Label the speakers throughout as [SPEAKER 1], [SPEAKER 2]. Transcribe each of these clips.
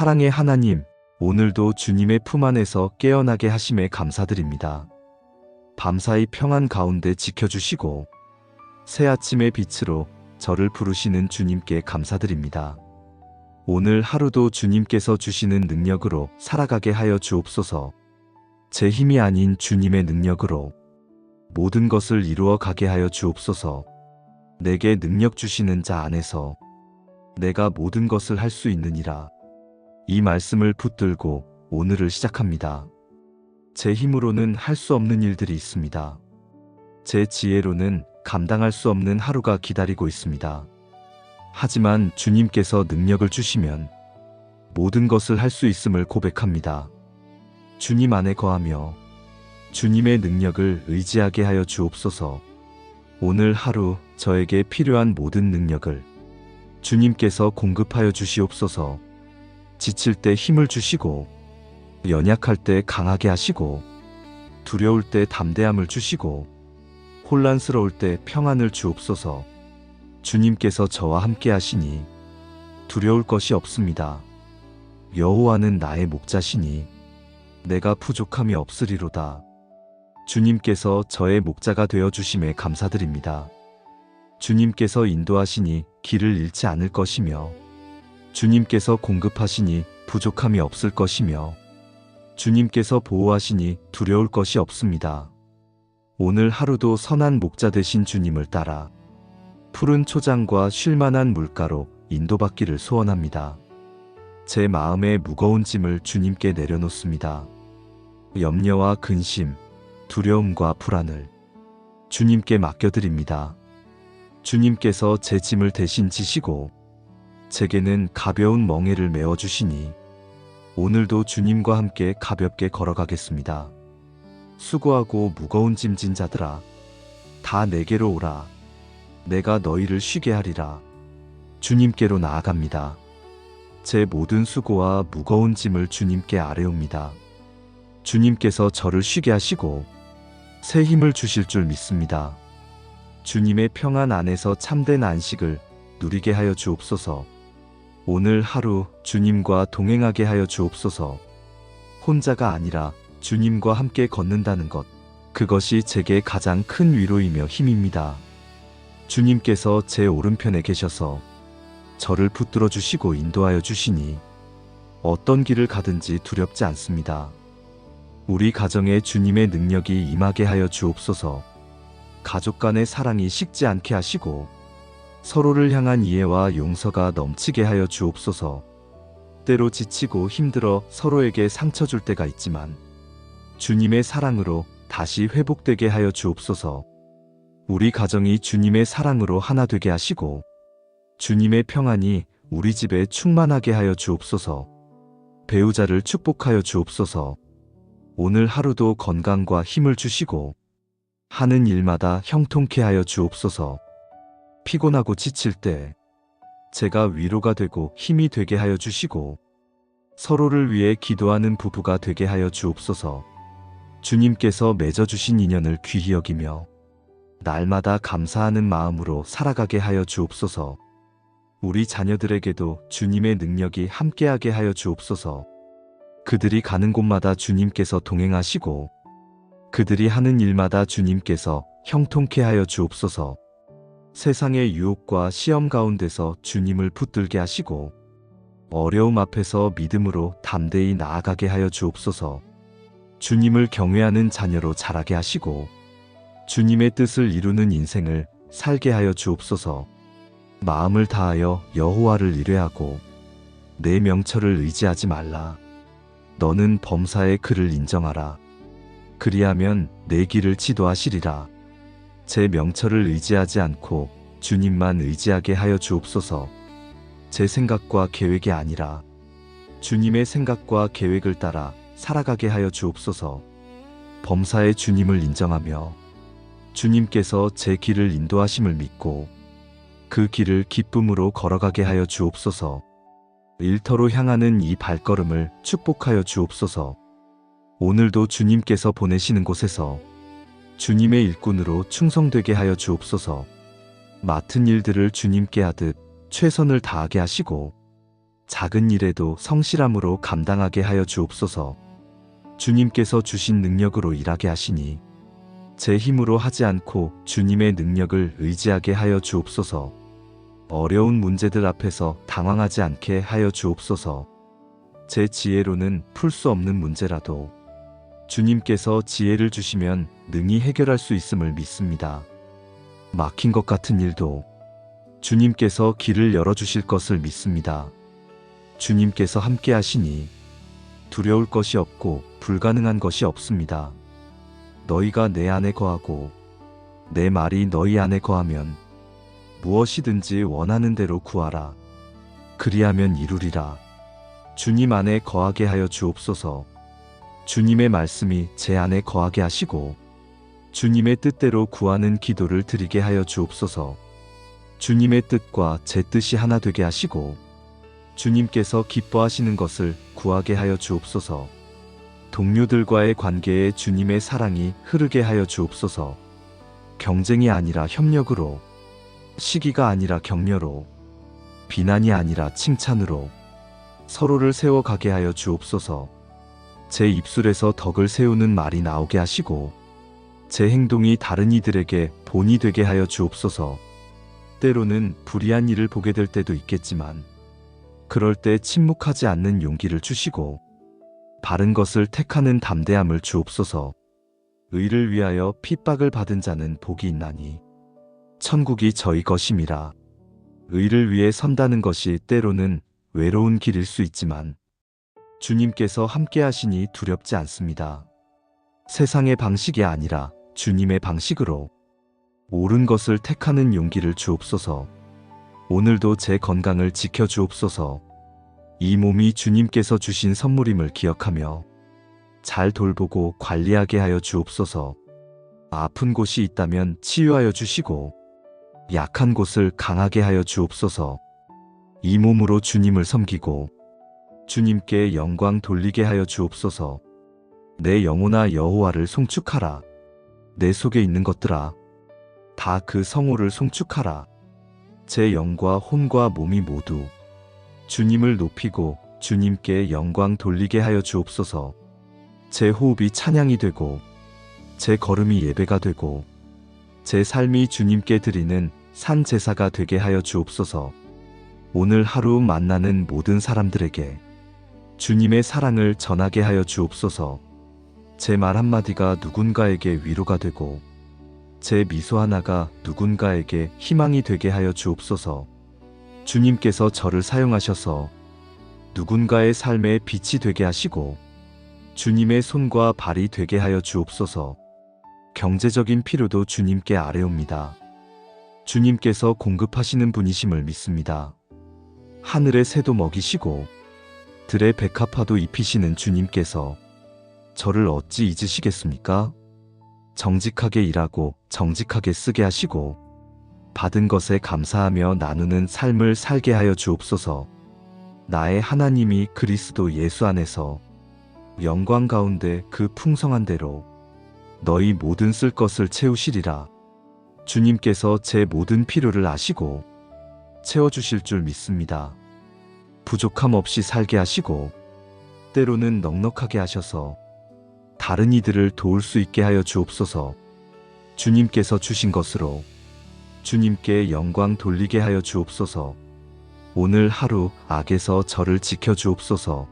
[SPEAKER 1] 사랑의 하나님, 오늘도 주님의 품 안에서 깨어나게 하심에 감사드립니다. 밤사이 평안 가운데 지켜주시고 새 아침의 빛으로 저를 부르시는 주님께 감사드립니다. 오늘 하루도 주님께서 주시는 능력으로 살아가게 하여 주옵소서. 제 힘이 아닌 주님의 능력으로 모든 것을 이루어 가게 하여 주옵소서. 내게 능력 주시는 자 안에서 내가 모든 것을 할 수 있느니라. 이 말씀을 붙들고 오늘을 시작합니다. 제 힘으로는 할 수 없는 일들이 있습니다. 제 지혜로는 감당할 수 없는 하루가 기다리고 있습니다. 하지만 주님께서 능력을 주시면 모든 것을 할 수 있음을 고백합니다. 주님 안에 거하며 주님의 능력을 의지하게 하여 주옵소서. 오늘 하루 저에게 필요한 모든 능력을 주님께서 공급하여 주시옵소서. 지칠 때 힘을 주시고 연약할 때 강하게 하시고 두려울 때 담대함을 주시고 혼란스러울 때 평안을 주옵소서. 주님께서 저와 함께 하시니 두려울 것이 없습니다. 여호와는 나의 목자시니 내가 부족함이 없으리로다. 주님께서 저의 목자가 되어 주심에 감사드립니다. 주님께서 인도하시니 길을 잃지 않을 것이며 주님께서 공급하시니 부족함이 없을 것이며 주님께서 보호하시니 두려울 것이 없습니다. 오늘 하루도 선한 목자 되신 주님을 따라 푸른 초장과 쉴만한 물가로 인도받기를 소원합니다. 제 마음의 무거운 짐을 주님께 내려놓습니다. 염려와 근심, 두려움과 불안을 주님께 맡겨드립니다. 주님께서 제 짐을 대신 지시고 제게는 가벼운 멍에를 메워주시니 오늘도 주님과 함께 가볍게 걸어가겠습니다. 수고하고 무거운 짐진 자들아, 다 내게로 오라. 내가 너희를 쉬게 하리라. 주님께로 나아갑니다. 제 모든 수고와 무거운 짐을 주님께 아뢰옵니다. 주님께서 저를 쉬게 하시고 새 힘을 주실 줄 믿습니다. 주님의 평안 안에서 참된 안식을 누리게 하여 주옵소서. 오늘 하루 주님과 동행하게 하여 주옵소서. 혼자가 아니라 주님과 함께 걷는다는 것, 그것이 제게 가장 큰 위로이며 힘입니다. 주님께서 제 오른편에 계셔서 저를 붙들어 주시고 인도하여 주시니 어떤 길을 가든지 두렵지 않습니다. 우리 가정에 주님의 능력이 임하게 하여 주옵소서. 가족 간의 사랑이 식지 않게 하시고 서로를 향한 이해와 용서가 넘치게 하여 주옵소서. 때로 지치고 힘들어 서로에게 상처 줄 때가 있지만 주님의 사랑으로 다시 회복되게 하여 주옵소서. 우리 가정이 주님의 사랑으로 하나 되게 하시고 주님의 평안이 우리 집에 충만하게 하여 주옵소서. 배우자를 축복하여 주옵소서. 오늘 하루도 건강과 힘을 주시고 하는 일마다 형통케 하여 주옵소서. 피곤하고 지칠 때 제가 위로가 되고 힘이 되게 하여 주시고 서로를 위해 기도하는 부부가 되게 하여 주옵소서. 주님께서 맺어주신 인연을 귀히 여기며 날마다 감사하는 마음으로 살아가게 하여 주옵소서. 우리 자녀들에게도 주님의 능력이 함께하게 하여 주옵소서. 그들이 가는 곳마다 주님께서 동행하시고 그들이 하는 일마다 주님께서 형통케 하여 주옵소서. 세상의 유혹과 시험 가운데서 주님을 붙들게 하시고 어려움 앞에서 믿음으로 담대히 나아가게 하여 주옵소서. 주님을 경외하는 자녀로 자라게 하시고 주님의 뜻을 이루는 인생을 살게 하여 주옵소서. 마음을 다하여 여호와를 의뢰하고 내 명철을 의지하지 말라. 너는 범사의 그를 인정하라. 그리하면 내 길을 지도하시리라. 제 명철을 의지하지 않고 주님만 의지하게 하여 주옵소서. 제 생각과 계획이 아니라 주님의 생각과 계획을 따라 살아가게 하여 주옵소서. 범사의 주님을 인정하며 주님께서 제 길을 인도하심을 믿고 그 길을 기쁨으로 걸어가게 하여 주옵소서. 일터로 향하는 이 발걸음을 축복하여 주옵소서. 오늘도 주님께서 보내시는 곳에서 주님의 일꾼으로 충성되게 하여 주옵소서. 맡은 일들을 주님께 하듯 최선을 다하게 하시고 작은 일에도 성실함으로 감당하게 하여 주옵소서. 주님께서 주신 능력으로 일하게 하시니 제 힘으로 하지 않고 주님의 능력을 의지하게 하여 주옵소서. 어려운 문제들 앞에서 당황하지 않게 하여 주옵소서. 제 지혜로는 풀 수 없는 문제라도 주님께서 지혜를 주시면 능히 해결할 수 있음을 믿습니다. 막힌 것 같은 일도 주님께서 길을 열어주실 것을 믿습니다. 주님께서 함께 하시니 두려울 것이 없고 불가능한 것이 없습니다. 너희가 내 안에 거하고 내 말이 너희 안에 거하면 무엇이든지 원하는 대로 구하라. 그리하면 이루리라. 주님 안에 거하게 하여 주옵소서. 주님의 말씀이 제 안에 거하게 하시고 주님의 뜻대로 구하는 기도를 드리게 하여 주옵소서. 주님의 뜻과 제 뜻이 하나 되게 하시고 주님께서 기뻐하시는 것을 구하게 하여 주옵소서. 동료들과의 관계에 주님의 사랑이 흐르게 하여 주옵소서. 경쟁이 아니라 협력으로, 시기가 아니라 격려로, 비난이 아니라 칭찬으로 서로를 세워가게 하여 주옵소서. 제 입술에서 덕을 세우는 말이 나오게 하시고 제 행동이 다른 이들에게 본이 되게 하여 주옵소서. 때로는 불의한 일을 보게 될 때도 있겠지만 그럴 때 침묵하지 않는 용기를 주시고 바른 것을 택하는 담대함을 주옵소서. 의를 위하여 핍박을 받은 자는 복이 있나니 천국이 저희 것임이라. 의를 위해 선다는 것이 때로는 외로운 길일 수 있지만 주님께서 함께 하시니 두렵지 않습니다. 세상의 방식이 아니라 주님의 방식으로 옳은 것을 택하는 용기를 주옵소서. 오늘도 제 건강을 지켜 주옵소서. 이 몸이 주님께서 주신 선물임을 기억하며 잘 돌보고 관리하게 하여 주옵소서. 아픈 곳이 있다면 치유하여 주시고 약한 곳을 강하게 하여 주옵소서. 이 몸으로 주님을 섬기고 주님께 영광 돌리게 하여 주옵소서. 내 영혼아 여호와를 송축하라. 내 속에 있는 것들아 다 그 성호를 송축하라. 제 영과 혼과 몸이 모두 주님을 높이고 주님께 영광 돌리게 하여 주옵소서. 제 호흡이 찬양이 되고 제 걸음이 예배가 되고 제 삶이 주님께 드리는 산 제사가 되게 하여 주옵소서. 오늘 하루 만나는 모든 사람들에게 주님의 사랑을 전하게 하여 주옵소서. 제 말 한마디가 누군가에게 위로가 되고 제 미소 하나가 누군가에게 희망이 되게 하여 주옵소서. 주님께서 저를 사용하셔서 누군가의 삶에 빛이 되게 하시고 주님의 손과 발이 되게 하여 주옵소서. 경제적인 필요도 주님께 아뢰옵니다. 주님께서 공급하시는 분이심을 믿습니다. 하늘의 새도 먹이시고 들의 백합화도 입히시는 주님께서 저를 어찌 잊으시겠습니까? 정직하게 일하고 정직하게 쓰게 하시고 받은 것에 감사하며 나누는 삶을 살게 하여 주옵소서. 나의 하나님이 그리스도 예수 안에서 영광 가운데 그 풍성한 대로 너희 모든 쓸 것을 채우시리라. 주님께서 제 모든 필요를 아시고 채워주실 줄 믿습니다. 부족함 없이 살게 하시고 때로는 넉넉하게 하셔서 다른 이들을 도울 수 있게 하여 주옵소서. 주님께서 주신 것으로 주님께 영광 돌리게 하여 주옵소서. 오늘 하루 악에서 저를 지켜 주옵소서.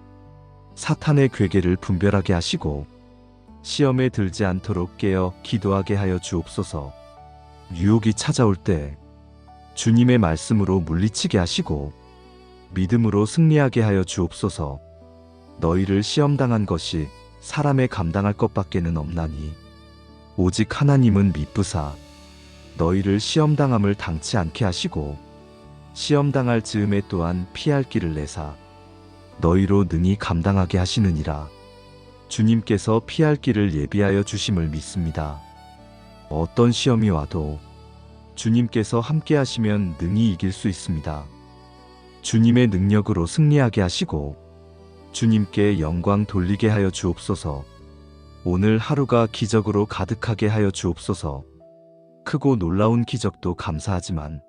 [SPEAKER 1] 사탄의 괴계를 분별하게 하시고 시험에 들지 않도록 깨어 기도하게 하여 주옵소서. 유혹이 찾아올 때 주님의 말씀으로 물리치게 하시고 믿음으로 승리하게 하여 주옵소서. 너희를 시험당한 것이 사람의 감당할 것밖에는 없나니 오직 하나님은 미쁘사 너희를 시험당함을 당치 않게 하시고 시험당할 즈음에 또한 피할 길을 내사 너희로 능히 감당하게 하시느니라. 주님께서 피할 길을 예비하여 주심을 믿습니다. 어떤 시험이 와도 주님께서 함께 하시면 능히 이길 수 있습니다. 주님의 능력으로 승리하게 하시고 주님께 영광 돌리게 하여 주옵소서. 오늘 하루가 기적으로 가득하게 하여 주옵소서. 크고 놀라운 기적도 감사하지만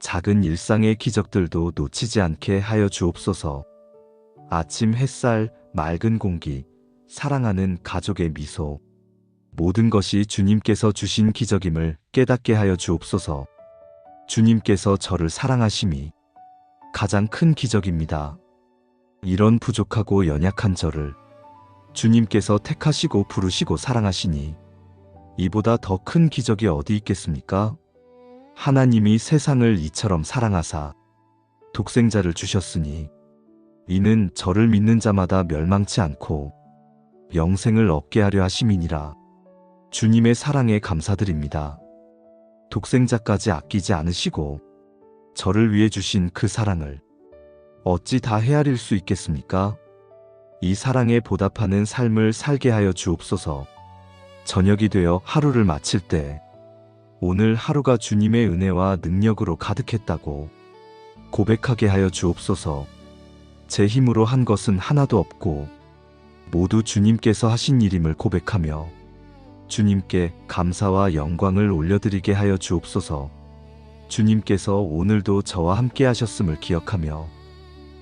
[SPEAKER 1] 작은 일상의 기적들도 놓치지 않게 하여 주옵소서. 아침 햇살, 맑은 공기, 사랑하는 가족의 미소, 모든 것이 주님께서 주신 기적임을 깨닫게 하여 주옵소서. 주님께서 저를 사랑하심이 가장 큰 기적입니다. 이런 부족하고 연약한 저를 주님께서 택하시고 부르시고 사랑하시니 이보다 더 큰 기적이 어디 있겠습니까? 하나님이 세상을 이처럼 사랑하사 독생자를 주셨으니 이는 저를 믿는 자마다 멸망치 않고 영생을 얻게 하려 하심이니라. 주님의 사랑에 감사드립니다. 독생자까지 아끼지 않으시고 저를 위해 주신 그 사랑을 어찌 다 헤아릴 수 있겠습니까? 이 사랑에 보답하는 삶을 살게 하여 주옵소서. 저녁이 되어 하루를 마칠 때 오늘 하루가 주님의 은혜와 능력으로 가득했다고 고백하게 하여 주옵소서. 제 힘으로 한 것은 하나도 없고 모두 주님께서 하신 일임을 고백하며 주님께 감사와 영광을 올려드리게 하여 주옵소서. 주님께서 오늘도 저와 함께 하셨음을 기억하며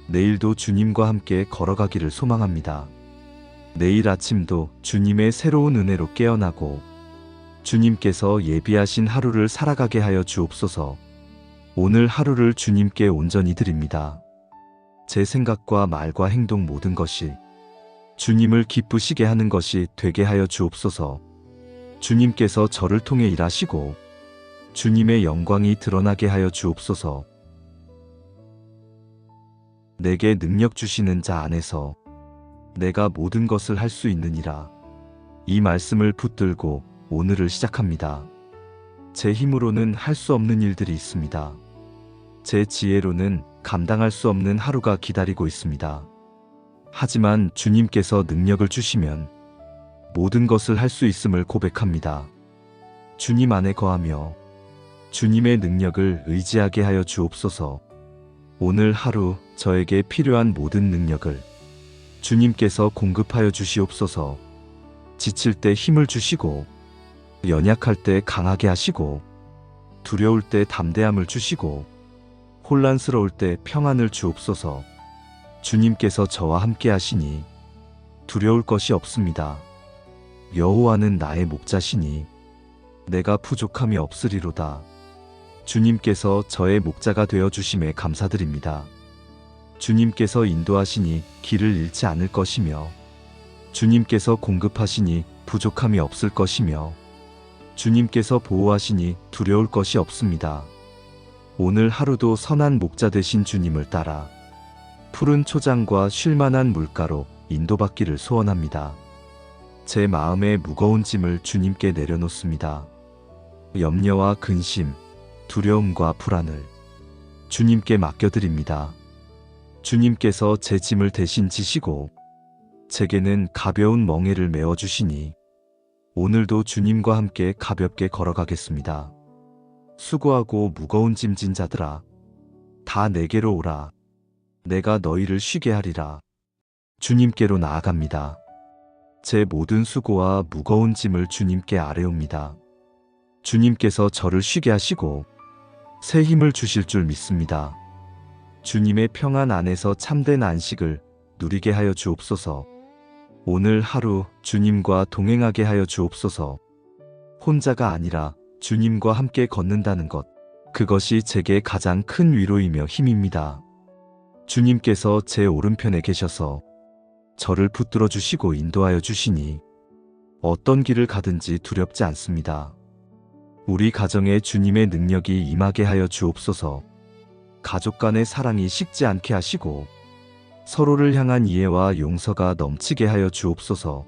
[SPEAKER 1] 내일도 주님과 함께 걸어가기를 소망합니다. 내일 아침도 주님의 새로운 은혜로 깨어나고 주님께서 예비하신 하루를 살아가게 하여 주옵소서. 오늘 하루를 주님께 온전히 드립니다. 제 생각과 말과 행동 모든 것이 주님을 기쁘시게 하는 것이 되게 하여 주옵소서. 주님께서 저를 통해 일하시고 주님의 영광이 드러나게 하여 주옵소서. 내게 능력 주시는 자 안에서 내가 모든 것을 할 수 있느니라. 이 말씀을 붙들고 오늘을 시작합니다. 제 힘으로는 할 수 없는 일들이 있습니다. 제 지혜로는 감당할 수 없는 하루가 기다리고 있습니다. 하지만 주님께서 능력을 주시면 모든 것을 할 수 있음을 고백합니다. 주님 안에 거하며 주님의 능력을 의지하게 하여 주옵소서. 오늘 하루 저에게 필요한 모든 능력을 주님께서 공급하여 주시옵소서. 지칠 때 힘을 주시고 연약할 때 강하게 하시고 두려울 때 담대함을 주시고 혼란스러울 때 평안을 주옵소서. 주님께서 저와 함께 하시니 두려울 것이 없습니다. 여호와는 나의 목자시니 내가 부족함이 없으리로다. 주님께서 저의 목자가 되어 주심에 감사드립니다. 주님께서 인도하시니 길을 잃지 않을 것이며 주님께서 공급하시니 부족함이 없을 것이며 주님께서 보호하시니 두려울 것이 없습니다. 오늘 하루도 선한 목자 되신 주님을 따라 푸른 초장과 쉴만한 물가로 인도받기를 소원합니다. 제 마음의 무거운 짐을 주님께 내려놓습니다. 염려와 근심, 두려움과 불안을 주님께 맡겨드립니다. 주님께서 제 짐을 대신 지시고 제게는 가벼운 멍에를 메워주시니 오늘도 주님과 함께 가볍게 걸어가겠습니다. 수고하고 무거운 짐진 자들아, 다 내게로 오라. 내가 너희를 쉬게 하리라. 주님께로 나아갑니다. 제 모든 수고와 무거운 짐을 주님께 아뢰옵니다. 주님께서 저를 쉬게 하시고 새 힘을 주실 줄 믿습니다. 주님의 평안 안에서 참된 안식을 누리게 하여 주옵소서. 오늘 하루 주님과 동행하게 하여 주옵소서. 혼자가 아니라 주님과 함께 걷는다는 것, 그것이 제게 가장 큰 위로이며 힘입니다. 주님께서 제 오른편에 계셔서 저를 붙들어 주시고 인도하여 주시니 어떤 길을 가든지 두렵지 않습니다. 우리 가정에 주님의 능력이 임하게 하여 주옵소서. 가족 간의 사랑이 식지 않게 하시고 서로를 향한 이해와 용서가 넘치게 하여 주옵소서.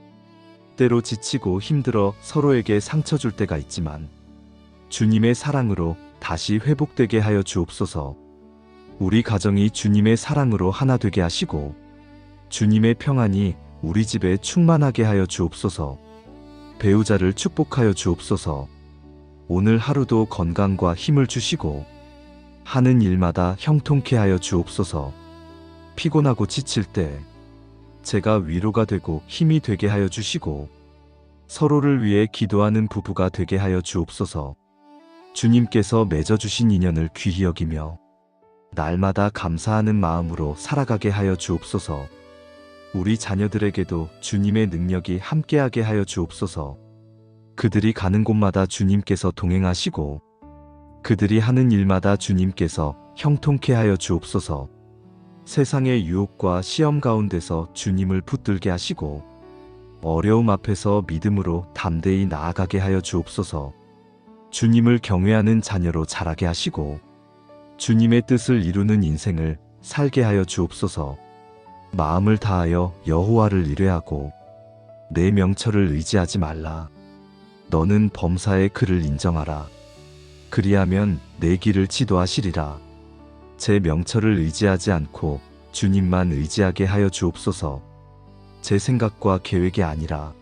[SPEAKER 1] 때로 지치고 힘들어 서로에게 상처 줄 때가 있지만 주님의 사랑으로 다시 회복되게 하여 주옵소서. 우리 가정이 주님의 사랑으로 하나 되게 하시고 주님의 평안이 우리 집에 충만하게 하여 주옵소서. 배우자를 축복하여 주옵소서. 오늘 하루도 건강과 힘을 주시고 하는 일마다 형통케 하여 주옵소서. 피곤하고 지칠 때 제가 위로가 되고 힘이 되게 하여 주시고 서로를 위해 기도하는 부부가 되게 하여 주옵소서. 주님께서 맺어주신 인연을 귀히 여기며 날마다 감사하는 마음으로 살아가게 하여 주옵소서. 우리 자녀들에게도 주님의 능력이 함께하게 하여 주옵소서. 그들이 가는 곳마다 주님께서 동행하시고 그들이 하는 일마다 주님께서 형통케 하여 주옵소서. 세상의 유혹과 시험 가운데서 주님을 붙들게 하시고 어려움 앞에서 믿음으로 담대히 나아가게 하여 주옵소서. 주님을 경외하는 자녀로 자라게 하시고 주님의 뜻을 이루는 인생을 살게 하여 주옵소서. 마음을 다하여 여호와를 의뢰하고 내 명철을 의지하지 말라. 너는 범사의 그를 인정하라. 그리하면 내 길을 지도하시리라. 제 명철을 의지하지 않고 주님만 의지하게 하여 주옵소서. 제 생각과 계획이 아니라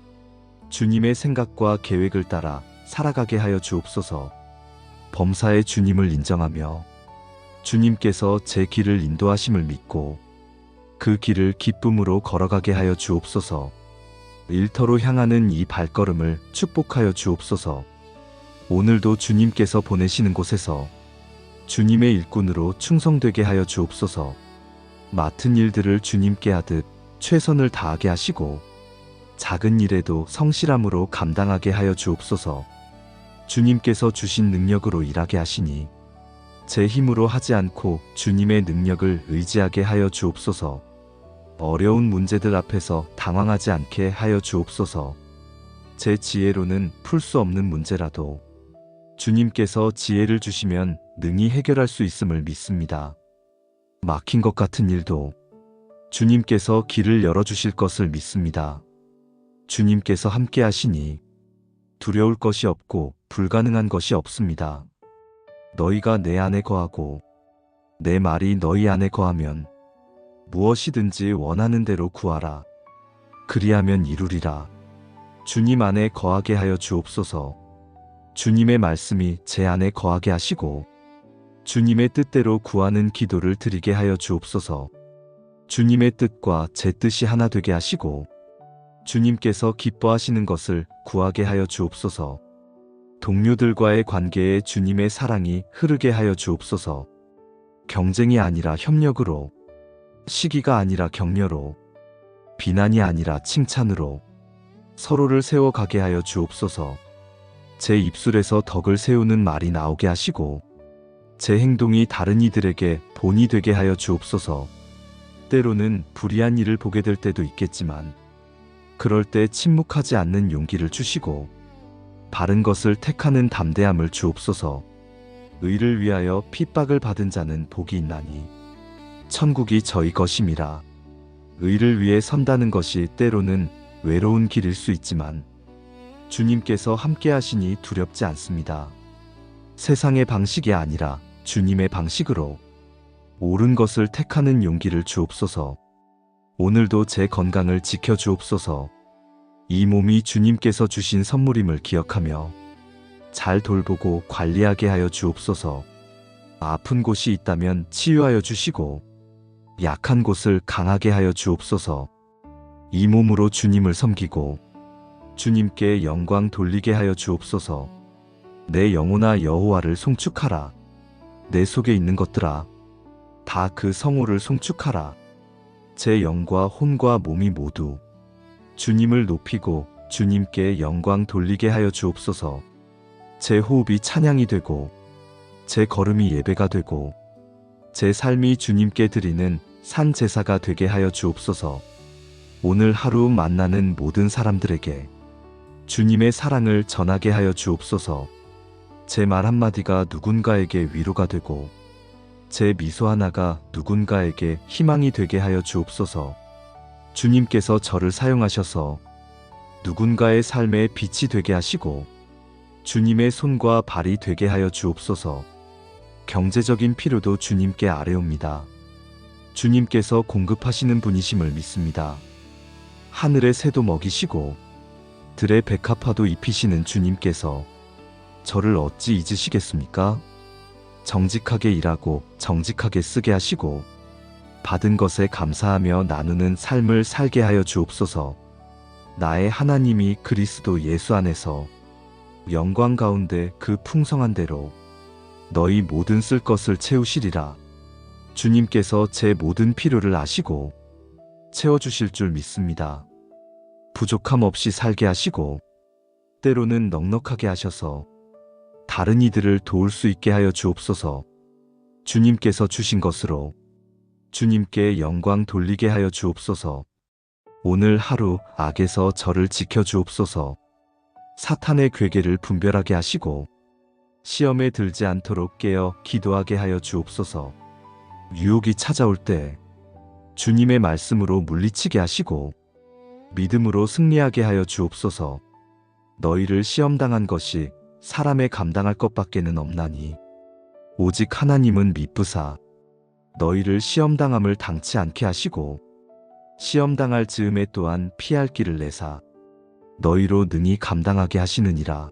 [SPEAKER 1] 주님의 생각과 계획을 따라 살아가게 하여 주옵소서. 범사의 주님을 인정하며 주님께서 제 길을 인도하심을 믿고 그 길을 기쁨으로 걸어가게 하여 주옵소서. 일터로 향하는 이 발걸음을 축복하여 주옵소서. 오늘도 주님께서 보내시는 곳에서 주님의 일꾼으로 충성되게 하여 주옵소서. 맡은 일들을 주님께 하듯 최선을 다하게 하시고 작은 일에도 성실함으로 감당하게 하여 주옵소서. 주님께서 주신 능력으로 일하게 하시니 제 힘으로 하지 않고 주님의 능력을 의지하게 하여 주옵소서. 어려운 문제들 앞에서 당황하지 않게 하여 주옵소서. 제 지혜로는 풀 수 없는 문제라도 주님께서 지혜를 주시면 능히 해결할 수 있음을 믿습니다. 막힌 것 같은 일도 주님께서 길을 열어주실 것을 믿습니다. 주님께서 함께 하시니 두려울 것이 없고 불가능한 것이 없습니다. 너희가 내 안에 거하고 내 말이 너희 안에 거하면 무엇이든지 원하는 대로 구하라. 그리하면 이루리라. 주님 안에 거하게 하여 주옵소서. 주님의 말씀이 제 안에 거하게 하시고 주님의 뜻대로 구하는 기도를 드리게 하여 주옵소서. 주님의 뜻과 제 뜻이 하나 되게 하시고 주님께서 기뻐하시는 것을 구하게 하여 주옵소서. 동료들과의 관계에 주님의 사랑이 흐르게 하여 주옵소서. 경쟁이 아니라 협력으로, 시기가 아니라 격려로, 비난이 아니라 칭찬으로 서로를 세워가게 하여 주옵소서. 제 입술에서 덕을 세우는 말이 나오게 하시고 제 행동이 다른 이들에게 본이 되게 하여 주옵소서. 때로는 불의한 일을 보게 될 때도 있겠지만 그럴 때 침묵하지 않는 용기를 주시고 바른 것을 택하는 담대함을 주옵소서. 의를 위하여 핍박을 받은 자는 복이 있나니 천국이 저희 것임이라. 의를 위해 선다는 것이 때로는 외로운 길일 수 있지만 주님께서 함께 하시니 두렵지 않습니다. 세상의 방식이 아니라 주님의 방식으로 옳은 것을 택하는 용기를 주옵소서. 오늘도 제 건강을 지켜 주옵소서. 이 몸이 주님께서 주신 선물임을 기억하며 잘 돌보고 관리하게 하여 주옵소서. 아픈 곳이 있다면 치유하여 주시고 약한 곳을 강하게 하여 주옵소서. 이 몸으로 주님을 섬기고 주님께 영광 돌리게 하여 주옵소서. 내 영혼아 여호와를 송축하라. 내 속에 있는 것들아 다 그 성호를 송축하라. 제 영과 혼과 몸이 모두 주님을 높이고 주님께 영광 돌리게 하여 주옵소서. 제 호흡이 찬양이 되고 제 걸음이 예배가 되고 제 삶이 주님께 드리는 산 제사가 되게 하여 주옵소서. 오늘 하루 만나는 모든 사람들에게 주님의 사랑을 전하게 하여 주옵소서. 제 말 한마디가 누군가에게 위로가 되고 제 미소 하나가 누군가에게 희망이 되게 하여 주옵소서. 주님께서 저를 사용하셔서 누군가의 삶에 빛이 되게 하시고 주님의 손과 발이 되게 하여 주옵소서. 경제적인 필요도 주님께 아뢰옵니다. 주님께서 공급하시는 분이심을 믿습니다. 하늘의 새도 먹이시고 들의 백합화도 입히시는 주님께서 저를 어찌 잊으시겠습니까? 정직하게 일하고 정직하게 쓰게 하시고 받은 것에 감사하며 나누는 삶을 살게 하여 주옵소서. 나의 하나님이 그리스도 예수 안에서 영광 가운데 그 풍성한 대로 너희 모든 쓸 것을 채우시리라. 주님께서 제 모든 필요를 아시고 채워주실 줄 믿습니다. 부족함 없이 살게 하시고 때로는 넉넉하게 하셔서 다른 이들을 도울 수 있게 하여 주옵소서. 주님께서 주신 것으로 주님께 영광 돌리게 하여 주옵소서. 오늘 하루 악에서 저를 지켜 주옵소서. 사탄의 괴계를 분별하게 하시고 시험에 들지 않도록 깨어 기도하게 하여 주옵소서. 유혹이 찾아올 때 주님의 말씀으로 물리치게 하시고 믿음으로 승리하게 하여 주옵소서. 너희를 시험당한 것이 사람의 감당할 것밖에는 없나니 오직 하나님은 미쁘사 너희를 시험당함을 당치 않게 하시고 시험당할 즈음에 또한 피할 길을 내사 너희로 능히 감당하게 하시느니라.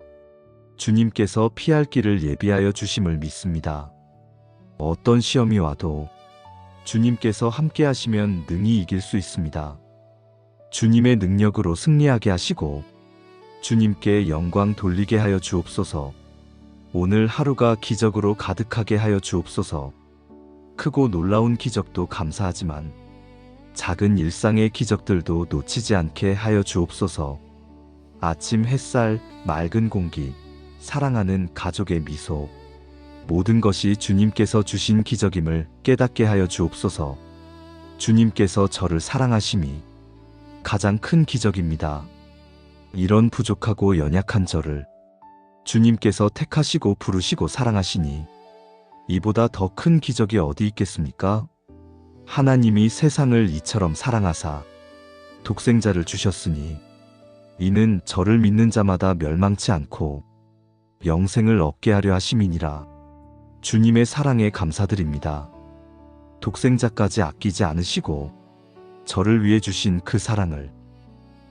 [SPEAKER 1] 주님께서 피할 길을 예비하여 주심을 믿습니다. 어떤 시험이 와도 주님께서 함께 하시면 능히 이길 수 있습니다. 주님의 능력으로 승리하게 하시고 주님께 영광 돌리게 하여 주옵소서. 오늘 하루가 기적으로 가득하게 하여 주옵소서. 크고 놀라운 기적도 감사하지만 작은 일상의 기적들도 놓치지 않게 하여 주옵소서. 아침 햇살, 맑은 공기, 사랑하는 가족의 미소, 모든 것이 주님께서 주신 기적임을 깨닫게 하여 주옵소서. 주님께서 저를 사랑하심이 가장 큰 기적입니다. 이런 부족하고 연약한 저를 주님께서 택하시고 부르시고 사랑하시니 이보다 더 큰 기적이 어디 있겠습니까? 하나님이 세상을 이처럼 사랑하사 독생자를 주셨으니 이는 저를 믿는 자마다 멸망치 않고 영생을 얻게 하려 하심이니라. 주님의 사랑에 감사드립니다. 독생자까지 아끼지 않으시고 저를 위해 주신 그 사랑을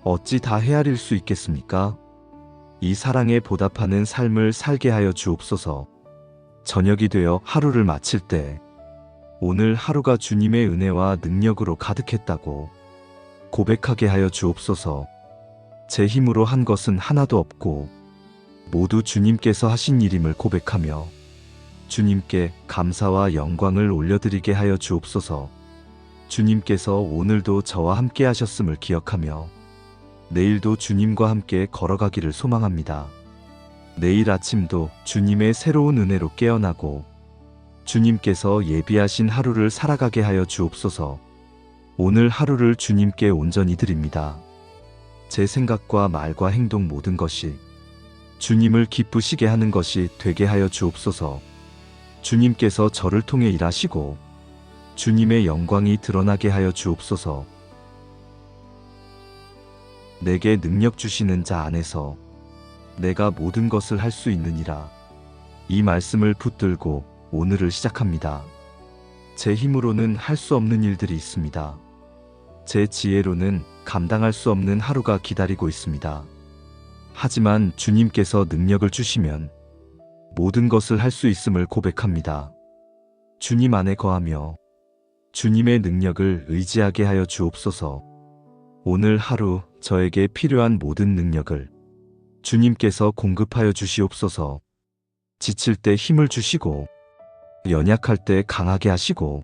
[SPEAKER 1] 어찌 다 헤아릴 수 있겠습니까? 이 사랑에 보답하는 삶을 살게 하여 주옵소서. 저녁이 되어 하루를 마칠 때 오늘 하루가 주님의 은혜와 능력으로 가득했다고 고백하게 하여 주옵소서. 제 힘으로 한 것은 하나도 없고 모두 주님께서 하신 일임을 고백하며 주님께 감사와 영광을 올려드리게 하여 주옵소서. 주님께서 오늘도 저와 함께 하셨음을 기억하며 내일도 주님과 함께 걸어가기를 소망합니다. 내일 아침도 주님의 새로운 은혜로 깨어나고 주님께서 예비하신 하루를 살아가게 하여 주옵소서. 오늘 하루를 주님께 온전히 드립니다. 제 생각과 말과 행동 모든 것이 주님을 기쁘시게 하는 것이 되게 하여 주옵소서. 주님께서 저를 통해 일하시고 주님의 영광이 드러나게 하여 주옵소서. 내게 능력 주시는 자 안에서 내가 모든 것을 할 수 있느니라. 이 말씀을 붙들고 오늘을 시작합니다. 제 힘으로는 할 수 없는 일들이 있습니다. 제 지혜로는 감당할 수 없는 하루가 기다리고 있습니다. 하지만 주님께서 능력을 주시면 모든 것을 할 수 있음을 고백합니다. 주님 안에 거하며 주님의 능력을 의지하게 하여 주옵소서. 오늘 하루 저에게 필요한 모든 능력을 주님께서 공급하여 주시옵소서. 지칠 때 힘을 주시고 연약할 때 강하게 하시고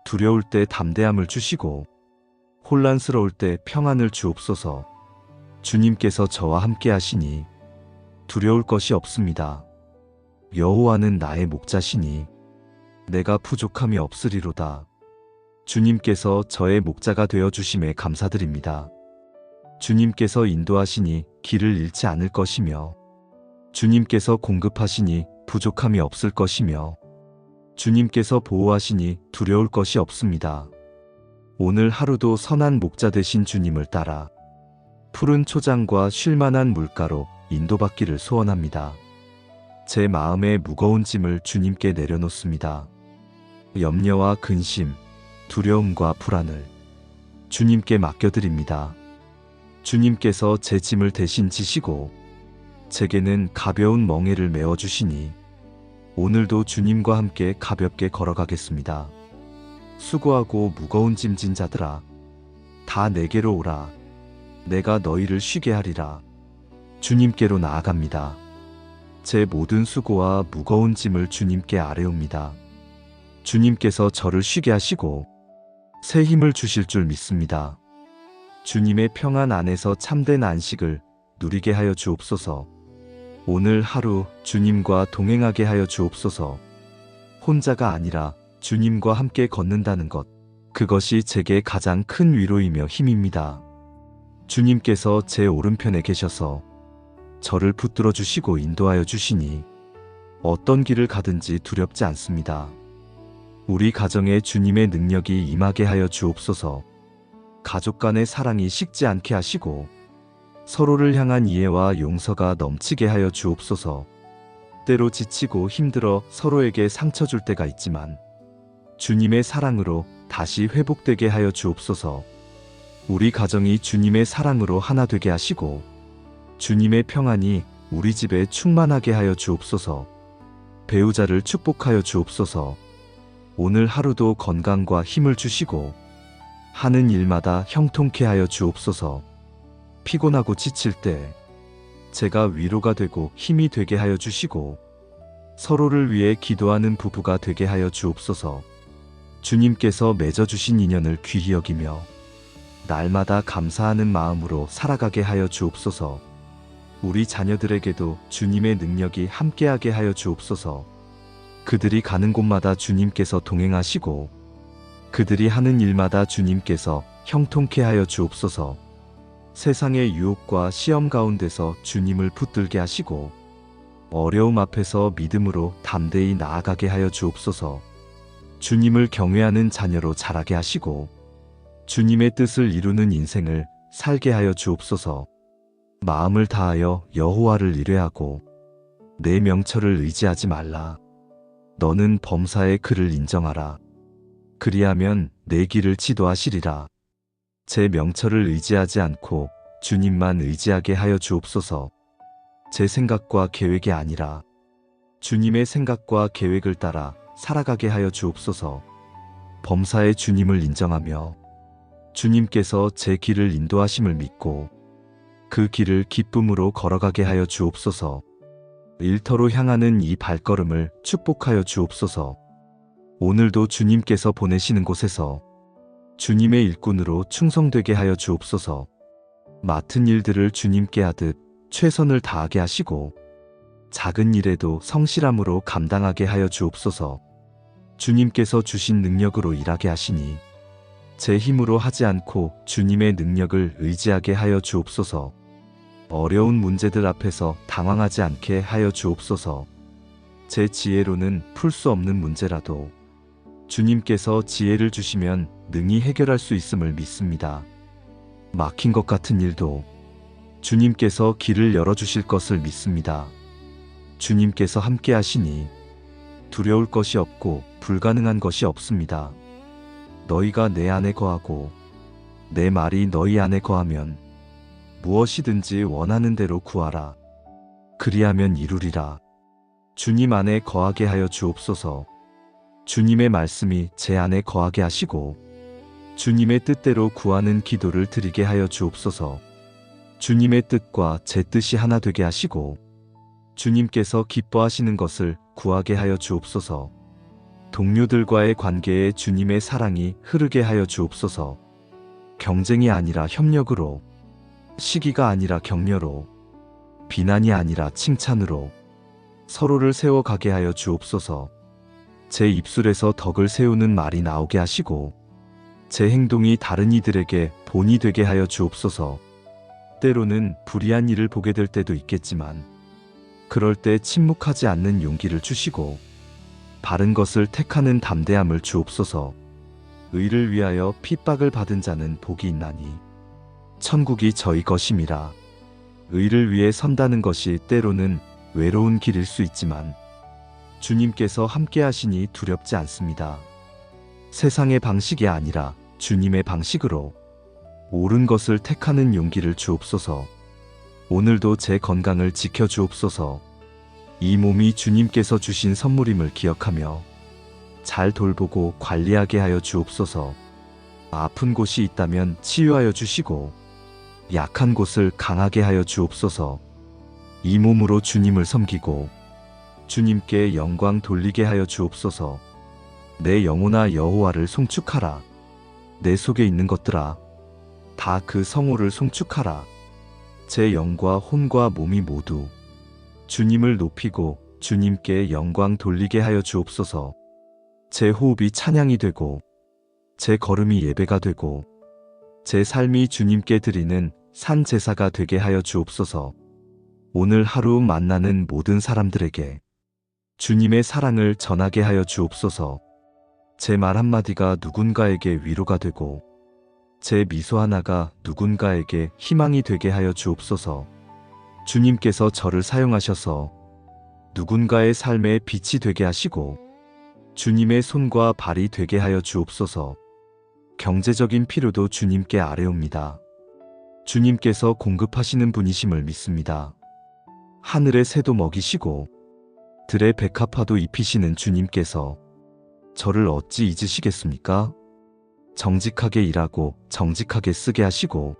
[SPEAKER 1] 두려울 때 담대함을 주시고 혼란스러울 때 평안을 주옵소서. 주님께서 저와 함께 하시니 두려울 것이 없습니다. 여호와는 나의 목자시니 내가 부족함이 없으리로다. 주님께서 저의 목자가 되어 주심에 감사드립니다. 주님께서 인도하시니 길을 잃지 않을 것이며 주님께서 공급하시니 부족함이 없을 것이며 주님께서 보호하시니 두려울 것이 없습니다. 오늘 하루도 선한 목자 되신 주님을 따라 푸른 초장과 쉴만한 물가로 인도받기를 소원합니다. 제 마음의 무거운 짐을 주님께 내려놓습니다. 염려와 근심, 두려움과 불안을 주님께 맡겨드립니다. 주님께서 제 짐을 대신 지시고 제게는 가벼운 멍에를 메워주시니 오늘도 주님과 함께 가볍게 걸어가겠습니다. 수고하고 무거운 짐진 자들아, 다 내게로 오라. 내가 너희를 쉬게 하리라. 주님께로 나아갑니다. 제 모든 수고와 무거운 짐을 주님께 아뢰옵니다. 주님께서 저를 쉬게 하시고 새 힘을 주실 줄 믿습니다. 주님의 평안 안에서 참된 안식을 누리게 하여 주옵소서. 오늘 하루 주님과 동행하게 하여 주옵소서. 혼자가 아니라 주님과 함께 걷는다는 것, 그것이 제게 가장 큰 위로이며 힘입니다. 주님께서 제 오른편에 계셔서 저를 붙들어 주시고 인도하여 주시니 어떤 길을 가든지 두렵지 않습니다. 우리 가정에 주님의 능력이 임하게 하여 주옵소서. 가족 간의 사랑이 식지 않게 하시고 서로를 향한 이해와 용서가 넘치게 하여 주옵소서. 때로 지치고 힘들어 서로에게 상처 줄 때가 있지만 주님의 사랑으로 다시 회복되게 하여 주옵소서. 우리 가정이 주님의 사랑으로 하나 되게 하시고 주님의 평안이 우리 집에 충만하게 하여 주옵소서. 배우자를 축복하여 주옵소서. 오늘 하루도 건강과 힘을 주시고 하는 일마다 형통케 하여 주옵소서. 피곤하고 지칠 때 제가 위로가 되고 힘이 되게 하여 주시고 서로를 위해 기도하는 부부가 되게 하여 주옵소서. 주님께서 맺어주신 인연을 귀히 여기며 날마다 감사하는 마음으로 살아가게 하여 주옵소서. 우리 자녀들에게도 주님의 능력이 함께하게 하여 주옵소서. 그들이 가는 곳마다 주님께서 동행하시고 그들이 하는 일마다 주님께서 형통케 하여 주옵소서. 세상의 유혹과 시험 가운데서 주님을 붙들게 하시고 어려움 앞에서 믿음으로 담대히 나아가게 하여 주옵소서. 주님을 경외하는 자녀로 자라게 하시고 주님의 뜻을 이루는 인생을 살게 하여 주옵소서. 마음을 다하여 여호와를 의뢰하고 내 명철을 의지하지 말라. 너는 범사의 그를 인정하라. 그리하면 내 길을 지도하시리라. 제 명철을 의지하지 않고 주님만 의지하게 하여 주옵소서. 제 생각과 계획이 아니라 주님의 생각과 계획을 따라 살아가게 하여 주옵소서. 범사의 주님을 인정하며 주님께서 제 길을 인도하심을 믿고 그 길을 기쁨으로 걸어가게 하여 주옵소서. 일터로 향하는 이 발걸음을 축복하여 주옵소서. 오늘도 주님께서 보내시는 곳에서 주님의 일꾼으로 충성되게 하여 주옵소서. 맡은 일들을 주님께 하듯 최선을 다하게 하시고 작은 일에도 성실함으로 감당하게 하여 주옵소서. 주님께서 주신 능력으로 일하게 하시니 제 힘으로 하지 않고 주님의 능력을 의지하게 하여 주옵소서. 어려운 문제들 앞에서 당황하지 않게 하여 주옵소서. 제 지혜로는 풀 수 없는 문제라도 주님께서 지혜를 주시면 능히 해결할 수 있음을 믿습니다. 막힌 것 같은 일도 주님께서 길을 열어주실 것을 믿습니다. 주님께서 함께 하시니 두려울 것이 없고 불가능한 것이 없습니다. 너희가 내 안에 거하고 내 말이 너희 안에 거하면 무엇이든지 원하는 대로 구하라. 그리하면 이루리라. 주님 안에 거하게 하여 주옵소서. 주님의 말씀이 제 안에 거하게 하시고 주님의 뜻대로 구하는 기도를 드리게 하여 주옵소서. 주님의 뜻과 제 뜻이 하나 되게 하시고 주님께서 기뻐하시는 것을 구하게 하여 주옵소서. 동료들과의 관계에 주님의 사랑이 흐르게 하여 주옵소서. 경쟁이 아니라 협력으로, 시기가 아니라 격려로, 비난이 아니라 칭찬으로 서로를 세워가게 하여 주옵소서. 제 입술에서 덕을 세우는 말이 나오게 하시고 제 행동이 다른 이들에게 본이 되게 하여 주옵소서. 때로는 불의한 일을 보게 될 때도 있겠지만 그럴 때 침묵하지 않는 용기를 주시고 바른 것을 택하는 담대함을 주옵소서. 의를 위하여 핍박을 받은 자는 복이 있나니 천국이 저희 것임이라. 의를 위해 선다는 것이 때로는 외로운 길일 수 있지만 주님께서 함께 하시니 두렵지 않습니다. 세상의 방식이 아니라 주님의 방식으로 옳은 것을 택하는 용기를 주옵소서. 오늘도 제 건강을 지켜주옵소서. 이 몸이 주님께서 주신 선물임을 기억하며 잘 돌보고 관리하게 하여 주옵소서. 아픈 곳이 있다면 치유하여 주시고 약한 곳을 강하게 하여 주옵소서. 이 몸으로 주님을 섬기고 주님께 영광 돌리게 하여 주옵소서. 내 영혼아 여호와를 송축하라. 내 속에 있는 것들아 다 그 성호를 송축하라. 제 영과 혼과 몸이 모두 주님을 높이고 주님께 영광 돌리게 하여 주옵소서. 제 호흡이 찬양이 되고 제 걸음이 예배가 되고 제 삶이 주님께 드리는 산 제사가 되게 하여 주옵소서. 오늘 하루 만나는 모든 사람들에게 주님의 사랑을 전하게 하여 주옵소서. 제 말 한마디가 누군가에게 위로가 되고 제 미소 하나가 누군가에게 희망이 되게 하여 주옵소서. 주님께서 저를 사용하셔서 누군가의 삶에 빛이 되게 하시고 주님의 손과 발이 되게 하여 주옵소서. 경제적인 필요도 주님께 아뢰옵니다. 주님께서 공급하시는 분이심을 믿습니다. 하늘의 새도 먹이시고 들의 백합화도 입히시는 주님께서 저를 어찌 잊으시겠습니까? 정직하게 일하고 정직하게 쓰게 하시고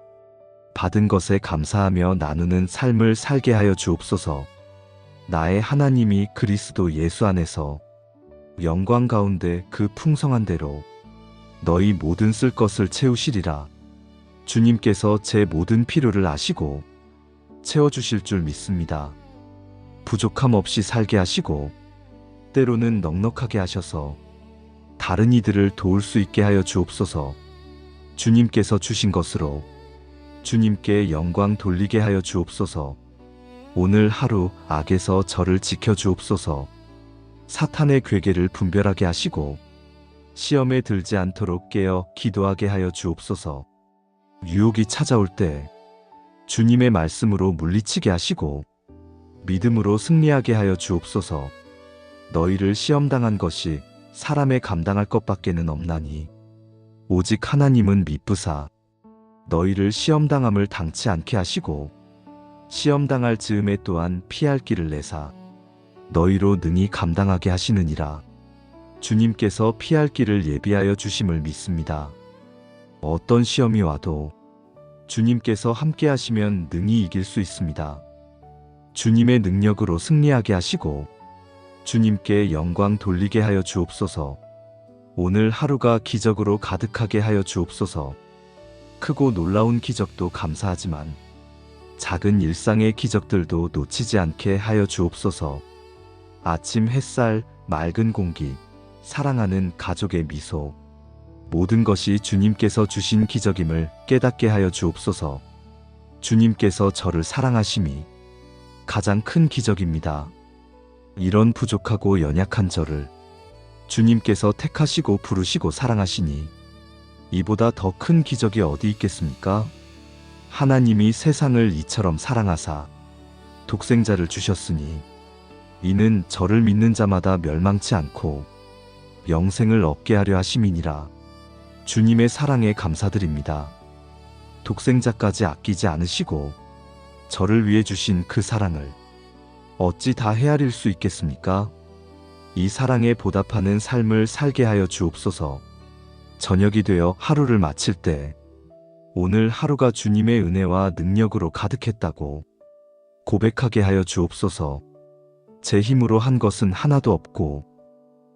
[SPEAKER 1] 받은 것에 감사하며 나누는 삶을 살게 하여 주옵소서. 나의 하나님이 그리스도 예수 안에서 영광 가운데 그 풍성한 대로 너희 모든 쓸 것을 채우시리라. 주님께서 제 모든 필요를 아시고 채워주실 줄 믿습니다. 부족함 없이 살게 하시고 때로는 넉넉하게 하셔서 다른 이들을 도울 수 있게 하여 주옵소서. 주님께서 주신 것으로 주님께 영광 돌리게 하여 주옵소서. 오늘 하루 악에서 저를 지켜 주옵소서. 사탄의 괴계를 분별하게 하시고 시험에 들지 않도록 깨어 기도하게 하여 주옵소서. 유혹이 찾아올 때 주님의 말씀으로 물리치게 하시고 믿음으로 승리하게 하여 주옵소서. 너희를 시험당한 것이 사람의 감당할 것밖에는 없나니 오직 하나님은 미쁘사 너희를 시험당함을 당치 않게 하시고 시험당할 즈음에 또한 피할 길을 내사 너희로 능히 감당하게 하시느니라. 주님께서 피할 길을 예비하여 주심을 믿습니다. 어떤 시험이 와도 주님께서 함께 하시면 능히 이길 수 있습니다. 주님의 능력으로 승리하게 하시고 주님께 영광 돌리게 하여 주옵소서. 오늘 하루가 기적으로 가득하게 하여 주옵소서. 크고 놀라운 기적도 감사하지만 작은 일상의 기적들도 놓치지 않게 하여 주옵소서. 아침 햇살, 맑은 공기, 사랑하는 가족의 미소, 모든 것이 주님께서 주신 기적임을 깨닫게 하여 주옵소서. 주님께서 저를 사랑하심이 가장 큰 기적입니다. 이런 부족하고 연약한 저를 주님께서 택하시고 부르시고 사랑하시니 이보다 더 큰 기적이 어디 있겠습니까? 하나님이 세상을 이처럼 사랑하사 독생자를 주셨으니 이는 저를 믿는 자마다 멸망치 않고 영생을 얻게 하려 하심이니라. 주님의 사랑에 감사드립니다. 독생자까지 아끼지 않으시고 저를 위해 주신 그 사랑을 어찌 다 헤아릴 수 있겠습니까? 이 사랑에 보답하는 삶을 살게 하여 주옵소서. 저녁이 되어 하루를 마칠 때 오늘 하루가 주님의 은혜와 능력으로 가득했다고 고백하게 하여 주옵소서. 제 힘으로 한 것은 하나도 없고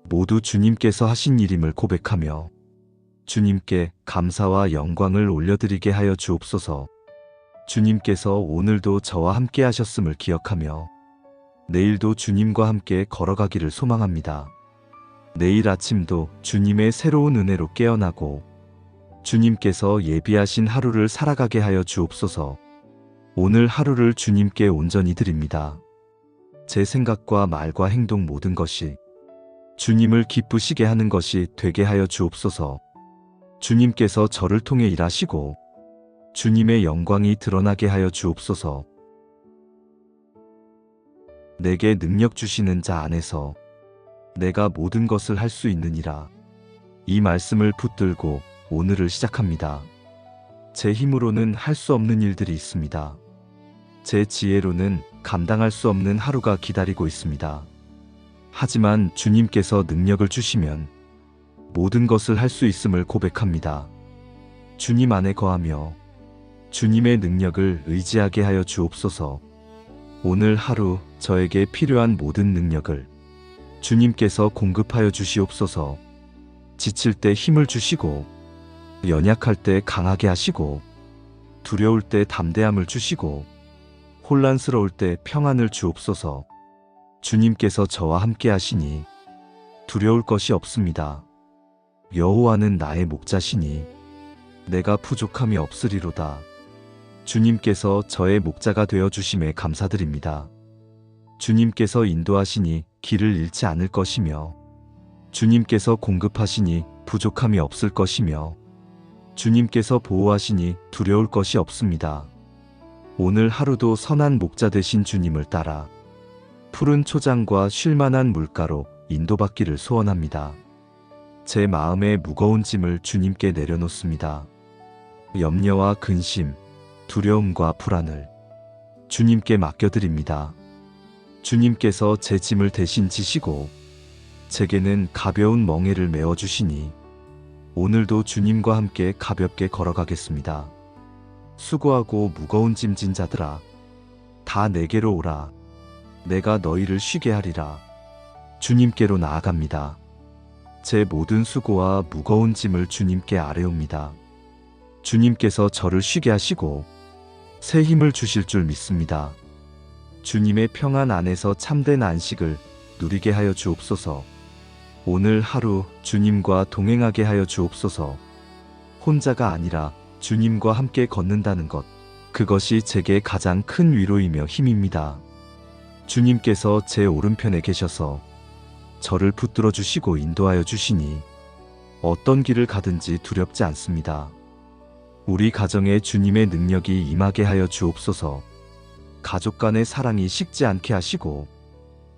[SPEAKER 1] 모두 주님께서 하신 일임을 고백하며 주님께 감사와 영광을 올려드리게 하여 주옵소서. 주님께서 오늘도 저와 함께 하셨음을 기억하며 내일도 주님과 함께 걸어가기를 소망합니다. 내일 아침도 주님의 새로운 은혜로 깨어나고 주님께서 예비하신 하루를 살아가게 하여 주옵소서. 오늘 하루를 주님께 온전히 드립니다. 제 생각과 말과 행동 모든 것이 주님을 기쁘시게 하는 것이 되게 하여 주옵소서. 주님께서 저를 통해 일하시고 주님의 영광이 드러나게 하여 주옵소서. 내게 능력 주시는 자 안에서 내가 모든 것을 할 수 있느니라. 이 말씀을 붙들고 오늘을 시작합니다. 제 힘으로는 할 수 없는 일들이 있습니다. 제 지혜로는 감당할 수 없는 하루가 기다리고 있습니다. 하지만 주님께서 능력을 주시면 모든 것을 할 수 있음을 고백합니다. 주님 안에 거하며 주님의 능력을 의지하게 하여 주옵소서. 오늘 하루 저에게 필요한 모든 능력을 주님께서 공급하여 주시옵소서. 지칠 때 힘을 주시고, 연약할 때 강하게 하시고, 두려울 때 담대함을 주시고, 혼란스러울 때 평안을 주옵소서. 주님께서 저와 함께 하시니 두려울 것이 없습니다. 여호와는 나의 목자시니 내가 부족함이 없으리로다. 주님께서 저의 목자가 되어 주심에 감사드립니다. 주님께서 인도하시니 길을 잃지 않을 것이며, 주님께서 공급하시니 부족함이 없을 것이며, 주님께서 보호하시니 두려울 것이 없습니다. 오늘 하루도 선한 목자 되신 주님을 따라 푸른 초장과 쉴만한 물가로 인도받기를 소원합니다. 제 마음의 무거운 짐을 주님께 내려놓습니다. 염려와 근심, 두려움과 불안을 주님께 맡겨드립니다. 주님께서 제 짐을 대신 지시고 제게는 가벼운 멍에를 메워주시니 오늘도 주님과 함께 가볍게 걸어가겠습니다. 수고하고 무거운 짐진 자들아, 다 내게로 오라. 내가 너희를 쉬게 하리라. 주님께로 나아갑니다. 제 모든 수고와 무거운 짐을 주님께 아뢰옵니다. 주님께서 저를 쉬게 하시고 새 힘을 주실 줄 믿습니다. 주님의 평안 안에서 참된 안식을 누리게 하여 주옵소서. 오늘 하루 주님과 동행하게 하여 주옵소서. 혼자가 아니라 주님과 함께 걷는다는 것, 그것이 제게 가장 큰 위로이며 힘입니다. 주님께서 제 오른편에 계셔서 저를 붙들어 주시고 인도하여 주시니 어떤 길을 가든지 두렵지 않습니다. 우리 가정에 주님의 능력이 임하게 하여 주옵소서. 가족 간의 사랑이 식지 않게 하시고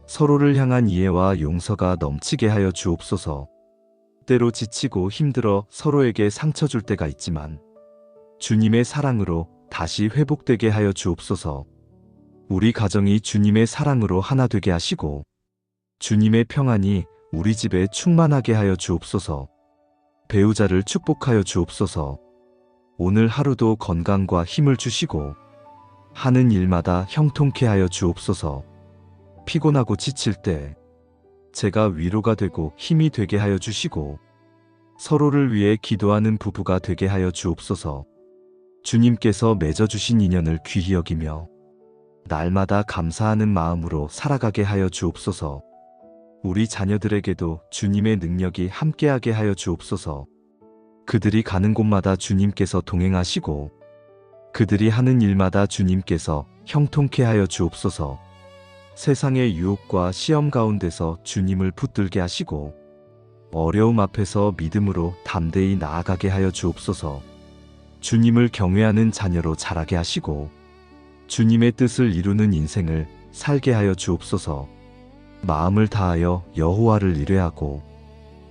[SPEAKER 1] 서로를 향한 이해와 용서가 넘치게 하여 주옵소서. 때로 지치고 힘들어 서로에게 상처 줄 때가 있지만 주님의 사랑으로 다시 회복되게 하여 주옵소서. 우리 가정이 주님의 사랑으로 하나 되게 하시고 주님의 평안이 우리 집에 충만하게 하여 주옵소서. 배우자를 축복하여 주옵소서. 오늘 하루도 건강과 힘을 주시고 하는 일마다 형통케 하여 주옵소서. 피곤하고 지칠 때 제가 위로가 되고 힘이 되게 하여 주시고 서로를 위해 기도하는 부부가 되게 하여 주옵소서. 주님께서 맺어주신 인연을 귀히 여기며 날마다 감사하는 마음으로 살아가게 하여 주옵소서. 우리 자녀들에게도 주님의 능력이 함께하게 하여 주옵소서. 그들이 가는 곳마다 주님께서 동행하시고 그들이 하는 일마다 주님께서 형통케 하여 주옵소서. 세상의 유혹과 시험 가운데서 주님을 붙들게 하시고 어려움 앞에서 믿음으로 담대히 나아가게 하여 주옵소서. 주님을 경외하는 자녀로 자라게 하시고 주님의 뜻을 이루는 인생을 살게 하여 주옵소서. 마음을 다하여 여호와를 의뢰하고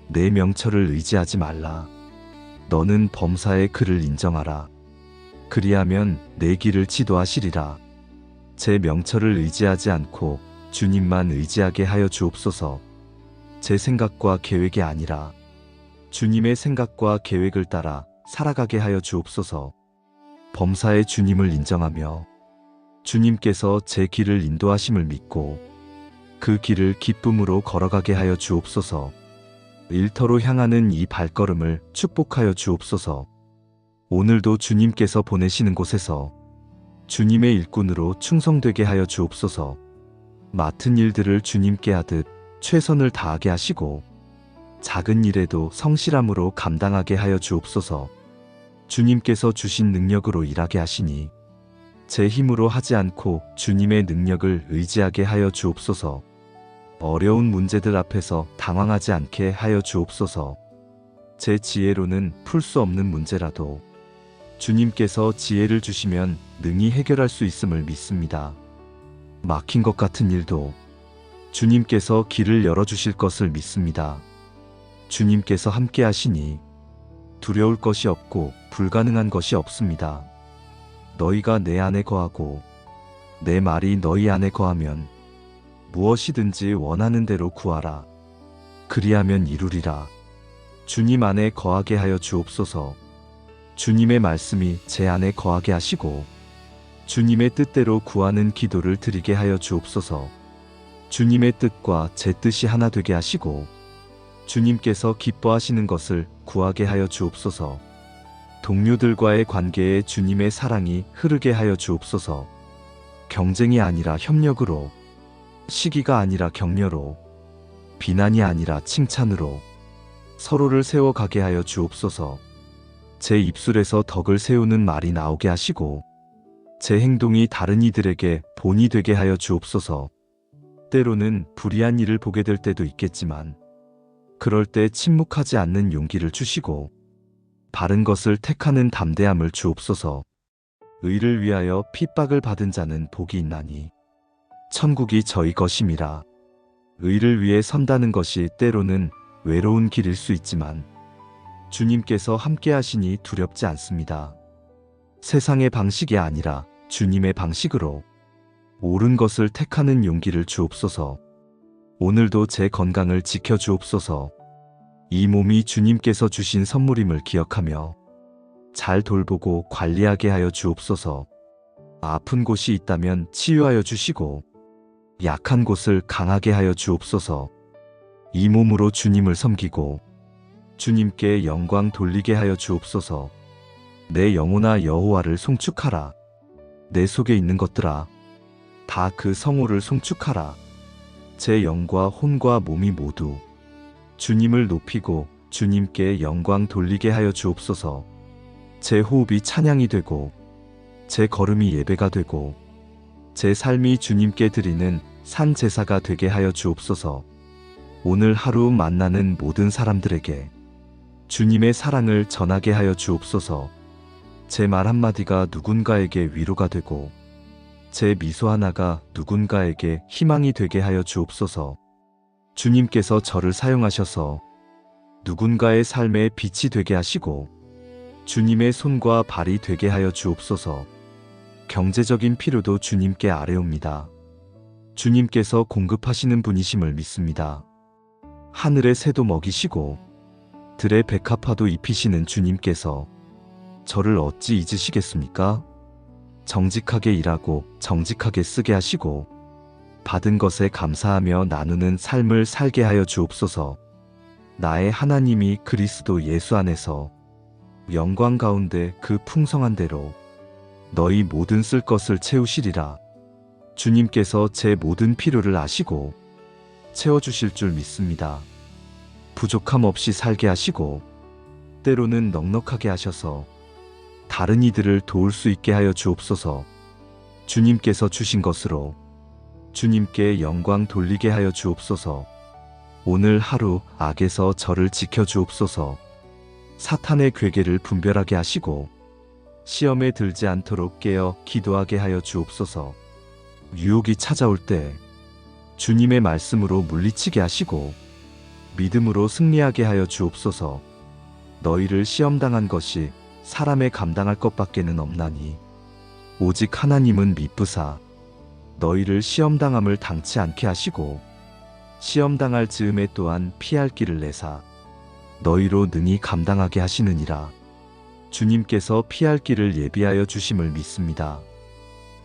[SPEAKER 1] 내 명철을 의지하지 말라. 너는 범사의 그를 인정하라. 그리하면 내 길을 지도하시리라. 제 명철을 의지하지 않고 주님만 의지하게 하여 주옵소서. 제 생각과 계획이 아니라 주님의 생각과 계획을 따라 살아가게 하여 주옵소서. 범사의 주님을 인정하며 주님께서 제 길을 인도하심을 믿고 그 길을 기쁨으로 걸어가게 하여 주옵소서. 일터로 향하는 이 발걸음을 축복하여 주옵소서. 오늘도 주님께서 보내시는 곳에서 주님의 일꾼으로 충성되게 하여 주옵소서. 맡은 일들을 주님께 하듯 최선을 다하게 하시고 작은 일에도 성실함으로 감당하게 하여 주옵소서. 주님께서 주신 능력으로 일하게 하시니 제 힘으로 하지 않고 주님의 능력을 의지하게 하여 주옵소서. 어려운 문제들 앞에서 당황하지 않게 하여 주옵소서. 제 지혜로는 풀 수 없는 문제라도 주님께서 지혜를 주시면 능히 해결할 수 있음을 믿습니다. 막힌 것 같은 일도 주님께서 길을 열어주실 것을 믿습니다. 주님께서 함께 하시니 두려울 것이 없고 불가능한 것이 없습니다. 너희가 내 안에 거하고 내 말이 너희 안에 거하면 무엇이든지 원하는 대로 구하라. 그리하면 이루리라. 주님 안에 거하게 하여 주옵소서. 주님의 말씀이 제 안에 거하게 하시고 주님의 뜻대로 구하는 기도를 드리게 하여 주옵소서. 주님의 뜻과 제 뜻이 하나 되게 하시고 주님께서 기뻐하시는 것을 구하게 하여 주옵소서. 동료들과의 관계에 주님의 사랑이 흐르게 하여 주옵소서. 경쟁이 아니라 협력으로, 시기가 아니라 격려로, 비난이 아니라 칭찬으로 서로를 세워가게 하여 주옵소서. 제 입술에서 덕을 세우는 말이 나오게 하시고 제 행동이 다른 이들에게 본이 되게 하여 주옵소서. 때로는 불의한 일을 보게 될 때도 있겠지만 그럴 때 침묵하지 않는 용기를 주시고 바른 것을 택하는 담대함을 주옵소서. 의를 위하여 핍박을 받은 자는 복이 있나니 천국이 저희 것임이라. 의를 위해 선다는 것이 때로는 외로운 길일 수 있지만 주님께서 함께 하시니 두렵지 않습니다. 세상의 방식이 아니라 주님의 방식으로 옳은 것을 택하는 용기를 주옵소서. 오늘도 제 건강을 지켜 주옵소서. 이 몸이 주님께서 주신 선물임을 기억하며 잘 돌보고 관리하게 하여 주옵소서. 아픈 곳이 있다면 치유하여 주시고 약한 곳을 강하게 하여 주옵소서. 이 몸으로 주님을 섬기고 주님께 영광 돌리게 하여 주옵소서. 내 영혼아 여호와를 송축하라. 내 속에 있는 것들아 다 그 성호를 송축하라. 제 영과 혼과 몸이 모두 주님을 높이고 주님께 영광 돌리게 하여 주옵소서. 제 호흡이 찬양이 되고 제 걸음이 예배가 되고 제 삶이 주님께 드리는 산 제사가 되게 하여 주옵소서. 오늘 하루 만나는 모든 사람들에게 주님의 사랑을 전하게 하여 주옵소서. 제 말 한마디가 누군가에게 위로가 되고 제 미소 하나가 누군가에게 희망이 되게 하여 주옵소서. 주님께서 저를 사용하셔서 누군가의 삶에 빛이 되게 하시고 주님의 손과 발이 되게 하여 주옵소서. 경제적인 필요도 주님께 아뢰옵니다. 주님께서 공급하시는 분이심을 믿습니다. 하늘의 새도 먹이시고 들의 백합화도 입히시는 주님께서 저를 어찌 잊으시겠습니까? 정직하게 일하고 정직하게 쓰게 하시고 받은 것에 감사하며 나누는 삶을 살게 하여 주옵소서. 나의 하나님이 그리스도 예수 안에서 영광 가운데 그 풍성한 대로 너희 모든 쓸 것을 채우시리라. 주님께서 제 모든 필요를 아시고 채워주실 줄 믿습니다. 부족함 없이 살게 하시고 때로는 넉넉하게 하셔서 다른 이들을 도울 수 있게 하여 주옵소서. 주님께서 주신 것으로 주님께 영광 돌리게 하여 주옵소서. 오늘 하루 악에서 저를 지켜 주옵소서. 사탄의 괴계를 분별하게 하시고 시험에 들지 않도록 깨어 기도하게 하여 주옵소서. 유혹이 찾아올 때 주님의 말씀으로 물리치게 하시고 믿음으로 승리하게 하여 주옵소서. 너희를 시험당한 것이 사람의 감당할 것밖에는 없나니 오직 하나님은 미쁘사 너희를 시험당함을 당치 않게 하시고 시험당할 즈음에 또한 피할 길을 내사 너희로 능히 감당하게 하시느니라. 주님께서 피할 길을 예비하여 주심을 믿습니다.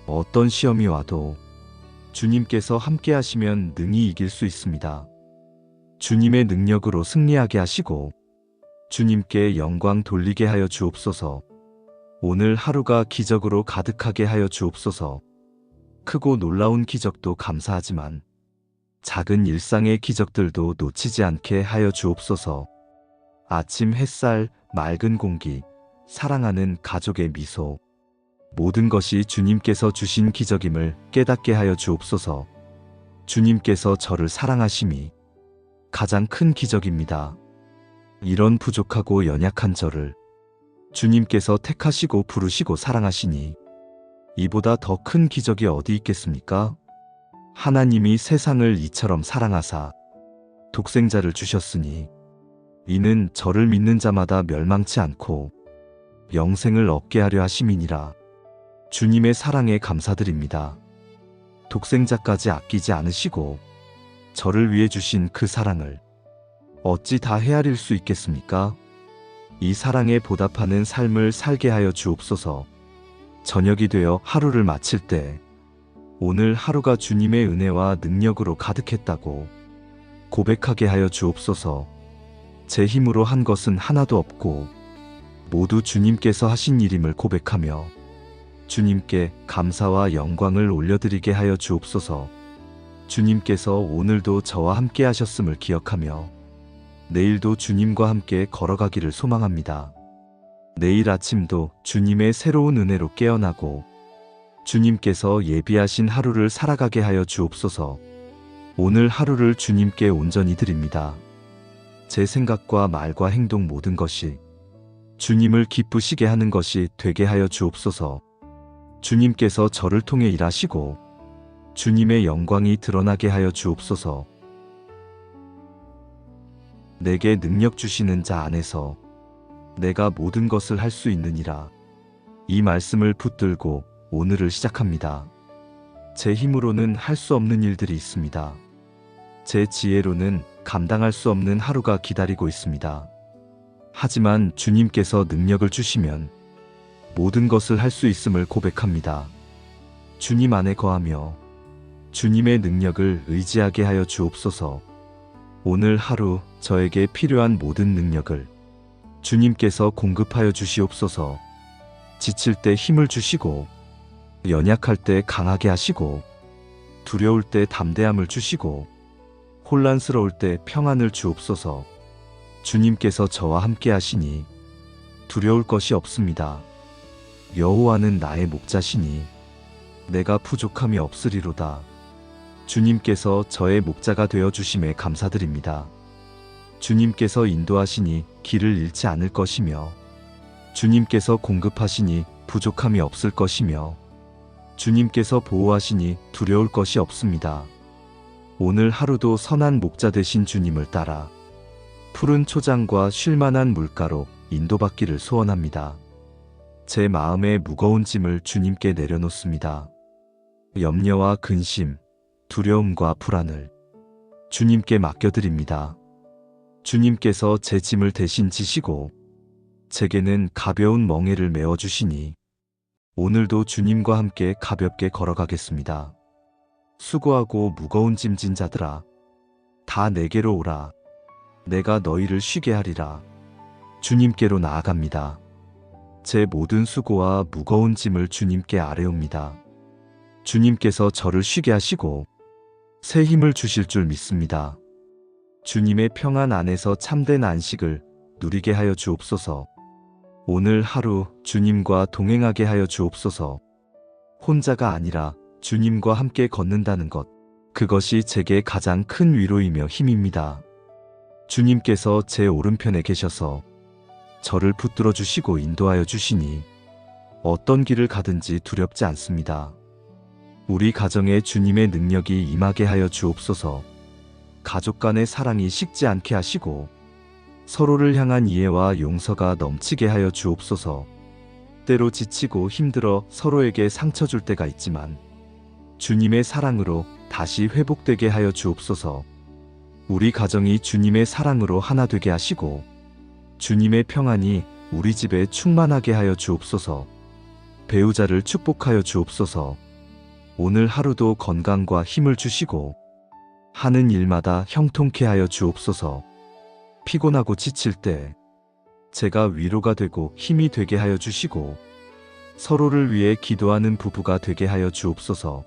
[SPEAKER 1] 어떤 시험이 와도 주님께서 함께 하시면 능히 이길 수 있습니다. 주님의 능력으로 승리하게 하시고 주님께 영광 돌리게 하여 주옵소서. 오늘 하루가 기적으로 가득하게 하여 주옵소서. 크고 놀라운 기적도 감사하지만 작은 일상의 기적들도 놓치지 않게 하여 주옵소서. 아침 햇살, 맑은 공기, 사랑하는 가족의 미소, 모든 것이 주님께서 주신 기적임을 깨닫게 하여 주옵소서. 주님께서 저를 사랑하심이 가장 큰 기적입니다. 이런 부족하고 연약한 저를 주님께서 택하시고 부르시고 사랑하시니 이보다 더 큰 기적이 어디 있겠습니까? 하나님이 세상을 이처럼 사랑하사 독생자를 주셨으니 이는 저를 믿는 자마다 멸망치 않고 영생을 얻게 하려 하심이니라. 주님의 사랑에 감사드립니다. 독생자까지 아끼지 않으시고 저를 위해 주신 그 사랑을 어찌 다 헤아릴 수 있겠습니까? 이 사랑에 보답하는 삶을 살게 하여 주옵소서. 저녁이 되어 하루를 마칠 때 오늘 하루가 주님의 은혜와 능력으로 가득했다고 고백하게 하여 주옵소서. 제 힘으로 한 것은 하나도 없고 모두 주님께서 하신 일임을 고백하며 주님께 감사와 영광을 올려드리게 하여 주옵소서. 주님께서 오늘도 저와 함께 하셨음을 기억하며 내일도 주님과 함께 걸어가기를 소망합니다. 내일 아침도 주님의 새로운 은혜로 깨어나고 주님께서 예비하신 하루를 살아가게 하여 주옵소서. 오늘 하루를 주님께 온전히 드립니다. 제 생각과 말과 행동 모든 것이 주님을 기쁘시게 하는 것이 되게 하여 주옵소서. 주님께서 저를 통해 일하시고 주님의 영광이 드러나게 하여 주옵소서. 내게 능력 주시는 자 안에서 내가 모든 것을 할 수 있느니라. 이 말씀을 붙들고 오늘을 시작합니다. 제 힘으로는 할 수 없는 일들이 있습니다. 제 지혜로는 감당할 수 없는 하루가 기다리고 있습니다. 하지만 주님께서 능력을 주시면 모든 것을 할 수 있음을 고백합니다. 주님 안에 거하며 주님의 능력을 의지하게 하여 주옵소서. 오늘 하루 저에게 필요한 모든 능력을 주님께서 공급하여 주시옵소서. 지칠 때 힘을 주시고 연약할 때 강하게 하시고 두려울 때 담대함을 주시고 혼란스러울 때 평안을 주옵소서. 주님께서 저와 함께 하시니 두려울 것이 없습니다. 여호와는 나의 목자시니 내가 부족함이 없으리로다. 주님께서 저의 목자가 되어 주심에 감사드립니다. 주님께서 인도하시니 길을 잃지 않을 것이며 주님께서 공급하시니 부족함이 없을 것이며 주님께서 보호하시니 두려울 것이 없습니다. 오늘 하루도 선한 목자 되신 주님을 따라 푸른 초장과 쉴만한 물가로 인도받기를 소원합니다. 제 마음의 무거운 짐을 주님께 내려놓습니다. 염려와 근심, 두려움과 불안을 주님께 맡겨드립니다. 주님께서 제 짐을 대신 지시고 제게는 가벼운 멍에를 메워주시니 오늘도 주님과 함께 가볍게 걸어가겠습니다. 수고하고 무거운 짐진 자들아, 다 내게로 오라. 내가 너희를 쉬게 하리라. 주님께로 나아갑니다. 제 모든 수고와 무거운 짐을 주님께 아뢰옵니다. 주님께서 저를 쉬게 하시고 새 힘을 주실 줄 믿습니다. 주님의 평안 안에서 참된 안식을 누리게 하여 주옵소서. 오늘 하루 주님과 동행하게 하여 주옵소서. 혼자가 아니라 주님과 함께 걷는다는 것, 그것이 제게 가장 큰 위로이며 힘입니다. 주님께서 제 오른편에 계셔서 저를 붙들어 주시고 인도하여 주시니 어떤 길을 가든지 두렵지 않습니다. 우리 가정에 주님의 능력이 임하게 하여 주옵소서. 가족 간의 사랑이 식지 않게 하시고 서로를 향한 이해와 용서가 넘치게 하여 주옵소서. 때로 지치고 힘들어 서로에게 상처 줄 때가 있지만 주님의 사랑으로 다시 회복되게 하여 주옵소서. 우리 가정이 주님의 사랑으로 하나 되게 하시고 주님의 평안이 우리 집에 충만하게 하여 주옵소서. 배우자를 축복하여 주옵소서. 오늘 하루도 건강과 힘을 주시고 하는 일마다 형통케 하여 주옵소서. 피곤하고 지칠 때 제가 위로가 되고 힘이 되게 하여 주시고 서로를 위해 기도하는 부부가 되게 하여 주옵소서.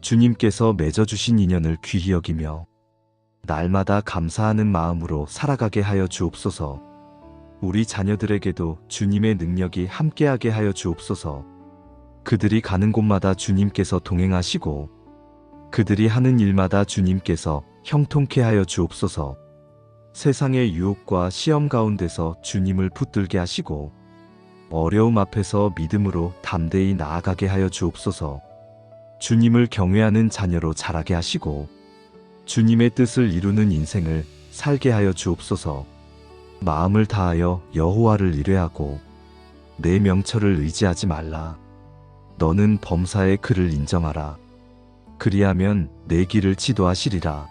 [SPEAKER 1] 주님께서 맺어주신 인연을 귀히 여기며 날마다 감사하는 마음으로 살아가게 하여 주옵소서. 우리 자녀들에게도 주님의 능력이 함께하게 하여 주옵소서. 그들이 가는 곳마다 주님께서 동행하시고 그들이 하는 일마다 주님께서 형통케 하여 주옵소서. 세상의 유혹과 시험 가운데서 주님을 붙들게 하시고 어려움 앞에서 믿음으로 담대히 나아가게 하여 주옵소서. 주님을 경외하는 자녀로 자라게 하시고 주님의 뜻을 이루는 인생을 살게 하여 주옵소서. 마음을 다하여 여호와를 의뢰하고 내 명철을 의지하지 말라. 너는 범사의 그를 인정하라. 그리하면 내 길을 지도하시리라.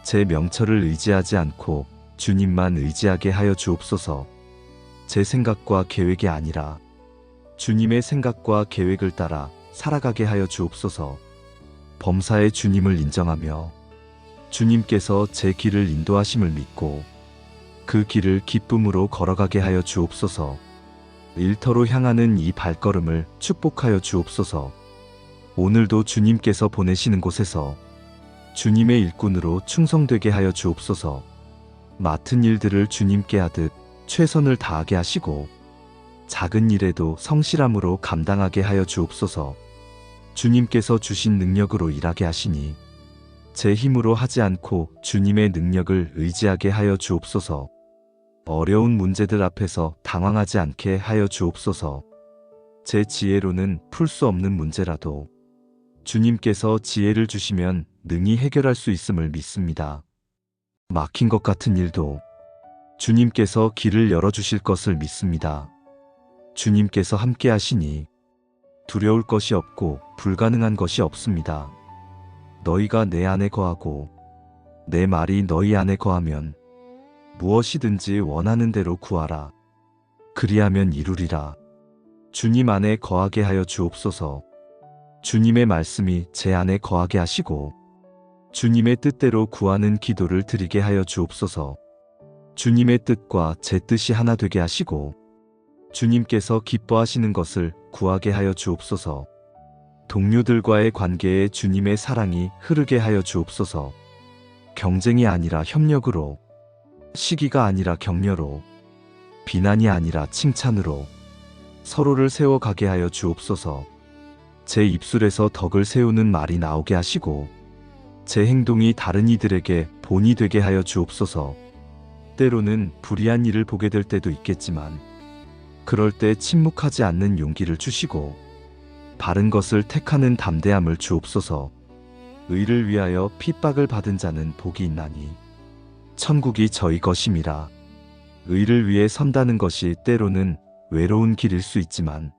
[SPEAKER 1] 제 명철을 의지하지 않고 주님만 의지하게 하여 주옵소서. 제 생각과 계획이 아니라 주님의 생각과 계획을 따라 살아가게 하여 주옵소서. 범사의 주님을 인정하며 주님께서 제 길을 인도하심을 믿고 그 길을 기쁨으로 걸어가게 하여 주옵소서. 일터로 향하는 이 발걸음을 축복하여 주옵소서. 오늘도 주님께서 보내시는 곳에서 주님의 일꾼으로 충성되게 하여 주옵소서. 맡은 일들을 주님께 하듯 최선을 다하게 하시고 작은 일에도 성실함으로 감당하게 하여 주옵소서. 주님께서 주신 능력으로 일하게 하시니 제 힘으로 하지 않고 주님의 능력을 의지하게 하여 주옵소서. 어려운 문제들 앞에서 당황하지 않게 하여 주옵소서. 제 지혜로는 풀 수 없는 문제라도 주님께서 지혜를 주시면 능히 해결할 수 있음을 믿습니다. 막힌 것 같은 일도 주님께서 길을 열어주실 것을 믿습니다. 주님께서 함께 하시니 두려울 것이 없고 불가능한 것이 없습니다. 너희가 내 안에 거하고 내 말이 너희 안에 거하면 무엇이든지 원하는 대로 구하라. 그리하면 이루리라. 주님 안에 거하게 하여 주옵소서. 주님의 말씀이 제 안에 거하게 하시고 주님의 뜻대로 구하는 기도를 드리게 하여 주옵소서. 주님의 뜻과 제 뜻이 하나 되게 하시고 주님께서 기뻐하시는 것을 구하게 하여 주옵소서. 동료들과의 관계에 주님의 사랑이 흐르게 하여 주옵소서. 경쟁이 아니라 협력으로, 시기가 아니라 격려로, 비난이 아니라 칭찬으로 서로를 세워가게 하여 주옵소서. 제 입술에서 덕을 세우는 말이 나오게 하시고 제 행동이 다른 이들에게 본이 되게 하여 주옵소서. 때로는 불의한 일을 보게 될 때도 있겠지만 그럴 때 침묵하지 않는 용기를 주시고 바른 것을 택하는 담대함을 주옵소서. 의를 위하여 핍박을 받은 자는 복이 있나니 천국이 저희 것임이라. 의를 위해 선다는 것이 때로는 외로운 길일 수 있지만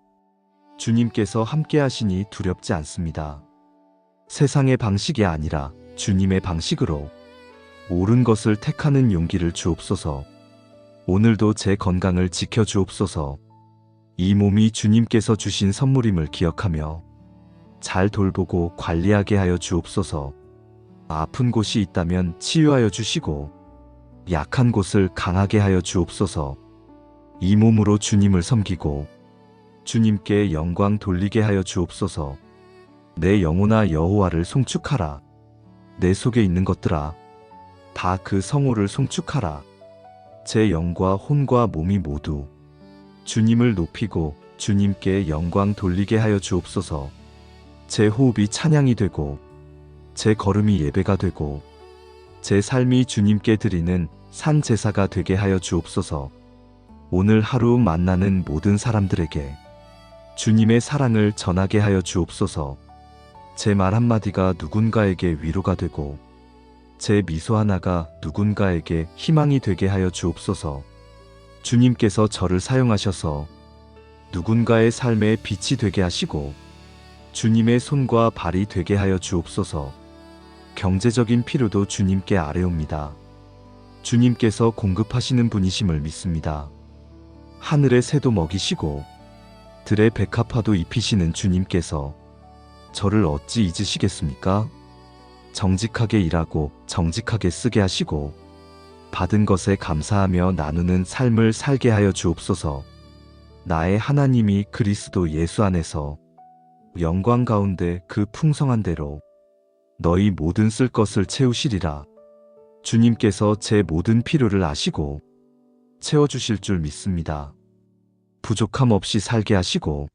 [SPEAKER 1] 주님께서 함께 하시니 두렵지 않습니다. 세상의 방식이 아니라 주님의 방식으로 옳은 것을 택하는 용기를 주옵소서. 오늘도 제 건강을 지켜주옵소서. 이 몸이 주님께서 주신 선물임을 기억하며 잘 돌보고 관리하게 하여 주옵소서. 아픈 곳이 있다면 치유하여 주시고 약한 곳을 강하게 하여 주옵소서. 이 몸으로 주님을 섬기고 주님께 영광 돌리게 하여 주옵소서. 내 영혼아 여호와를 송축하라. 내 속에 있는 것들아 다 그 성호를 송축하라. 제 영과 혼과 몸이 모두 주님을 높이고 주님께 영광 돌리게 하여 주옵소서. 제 호흡이 찬양이 되고 제 걸음이 예배가 되고 제 삶이 주님께 드리는 산 제사가 되게 하여 주옵소서. 오늘 하루 만나는 모든 사람들에게 주님의 사랑을 전하게 하여 주옵소서. 제 말 한마디가 누군가에게 위로가 되고 제 미소 하나가 누군가에게 희망이 되게 하여 주옵소서. 주님께서 저를 사용하셔서 누군가의 삶에 빛이 되게 하시고 주님의 손과 발이 되게 하여 주옵소서. 경제적인 필요도 주님께 아뢰옵니다. 주님께서 공급하시는 분이심을 믿습니다. 하늘의 새도 먹이시고 들의 백합화도 입히시는 주님께서 저를 어찌 잊으시겠습니까? 정직하게 일하고 정직하게 쓰게 하시고 받은 것에 감사하며 나누는 삶을 살게 하여 주옵소서. 나의 하나님이 그리스도 예수 안에서 영광 가운데 그 풍성한 대로 너희 모든 쓸 것을 채우시리라. 주님께서 제 모든 필요를 아시고 채워주실 줄 믿습니다. 부족함 없이 살게 하시고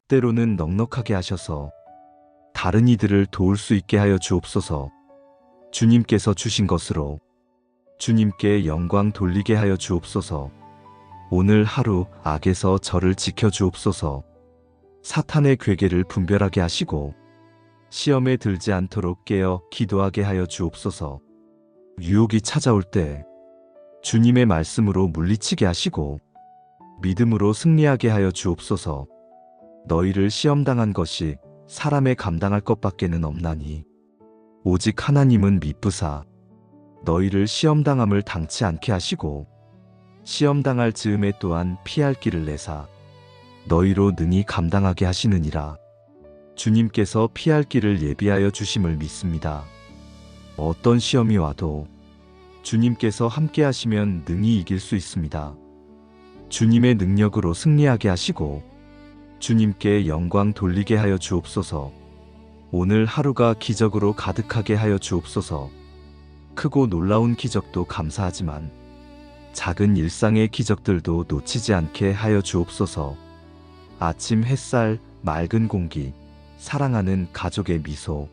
[SPEAKER 1] 때로는 넉넉하게 하셔서 다른 이들을 도울 수 있게 하여 주옵소서. 주님께서 주신 것으로 주님께 영광 돌리게 하여 주옵소서. 오늘 하루 악에서 저를 지켜 주옵소서. 사탄의 괴계를 분별하게 하시고 시험에 들지 않도록 깨어 기도하게 하여 주옵소서. 유혹이 찾아올 때 주님의 말씀으로 물리치게 하시고 믿음으로 승리하게 하여 주옵소서. 너희를 시험당한 것이 사람의 감당할 것밖에는 없나니 오직 하나님은 미쁘사 너희를 시험당함을 당치 않게 하시고 시험당할 즈음에 또한 피할 길을 내사 너희로 능히 감당하게 하시느니라. 주님께서 피할 길을 예비하여 주심을 믿습니다. 어떤 시험이 와도 주님께서 함께 하시면 능히 이길 수 있습니다. 주님의 능력으로 승리하게 하시고 주님께 영광 돌리게 하여 주옵소서. 오늘 하루가 기적으로 가득하게 하여 주옵소서. 크고 놀라운 기적도 감사하지만 작은 일상의 기적들도 놓치지 않게 하여 주옵소서. 아침 햇살, 맑은 공기, 사랑하는 가족의 미소,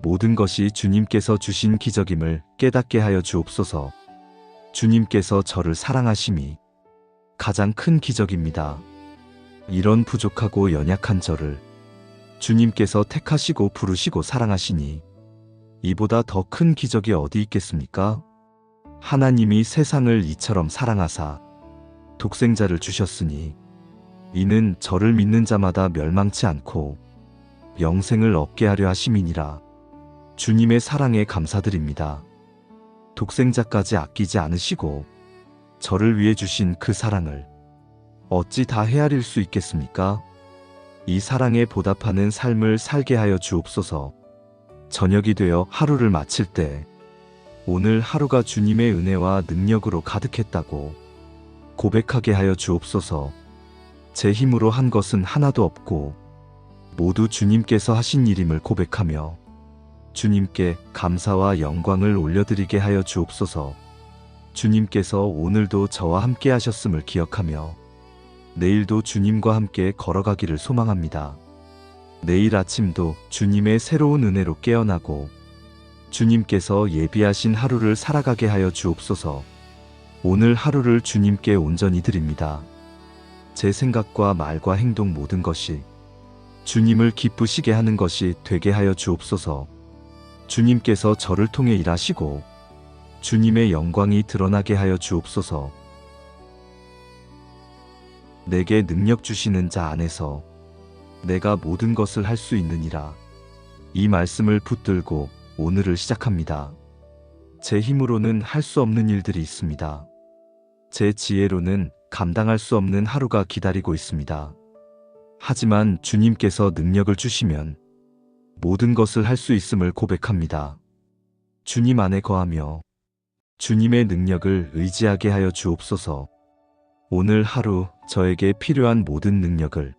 [SPEAKER 1] 모든 것이 주님께서 주신 기적임을 깨닫게 하여 주옵소서. 주님께서 저를 사랑하심이 가장 큰 기적입니다. 이런 부족하고 연약한 저를 주님께서 택하시고 부르시고 사랑하시니 이보다 더 큰 기적이 어디 있겠습니까? 하나님이 세상을 이처럼 사랑하사 독생자를 주셨으니 이는 저를 믿는 자마다 멸망치 않고 영생을 얻게 하려 하심이니라. 주님의 사랑에 감사드립니다. 독생자까지 아끼지 않으시고 저를 위해 주신 그 사랑을 어찌 다 헤아릴 수 있겠습니까? 이 사랑에 보답하는 삶을 살게 하여 주옵소서. 저녁이 되어 하루를 마칠 때 오늘 하루가 주님의 은혜와 능력으로 가득했다고 고백하게 하여 주옵소서. 제 힘으로 한 것은 하나도 없고 모두 주님께서 하신 일임을 고백하며 주님께 감사와 영광을 올려드리게 하여 주옵소서. 주님께서 오늘도 저와 함께 하셨음을 기억하며 내일도 주님과 함께 걸어가기를 소망합니다. 내일 아침도 주님의 새로운 은혜로 깨어나고 주님께서 예비하신 하루를 살아가게 하여 주옵소서. 오늘 하루를 주님께 온전히 드립니다. 제 생각과 말과 행동 모든 것이 주님을 기쁘시게 하는 것이 되게 하여 주옵소서. 주님께서 저를 통해 일하시고 주님의 영광이 드러나게 하여 주옵소서. 내게 능력 주시는 자 안에서 내가 모든 것을 할 수 있느니라. 이 말씀을 붙들고 오늘을 시작합니다. 제 힘으로는 할 수 없는 일들이 있습니다. 제 지혜로는 감당할 수 없는 하루가 기다리고 있습니다. 하지만 주님께서 능력을 주시면 모든 것을 할 수 있음을 고백합니다. 주님 안에 거하며 주님의 능력을 의지하게 하여 주옵소서. 오늘 하루 저에게 필요한 모든 능력을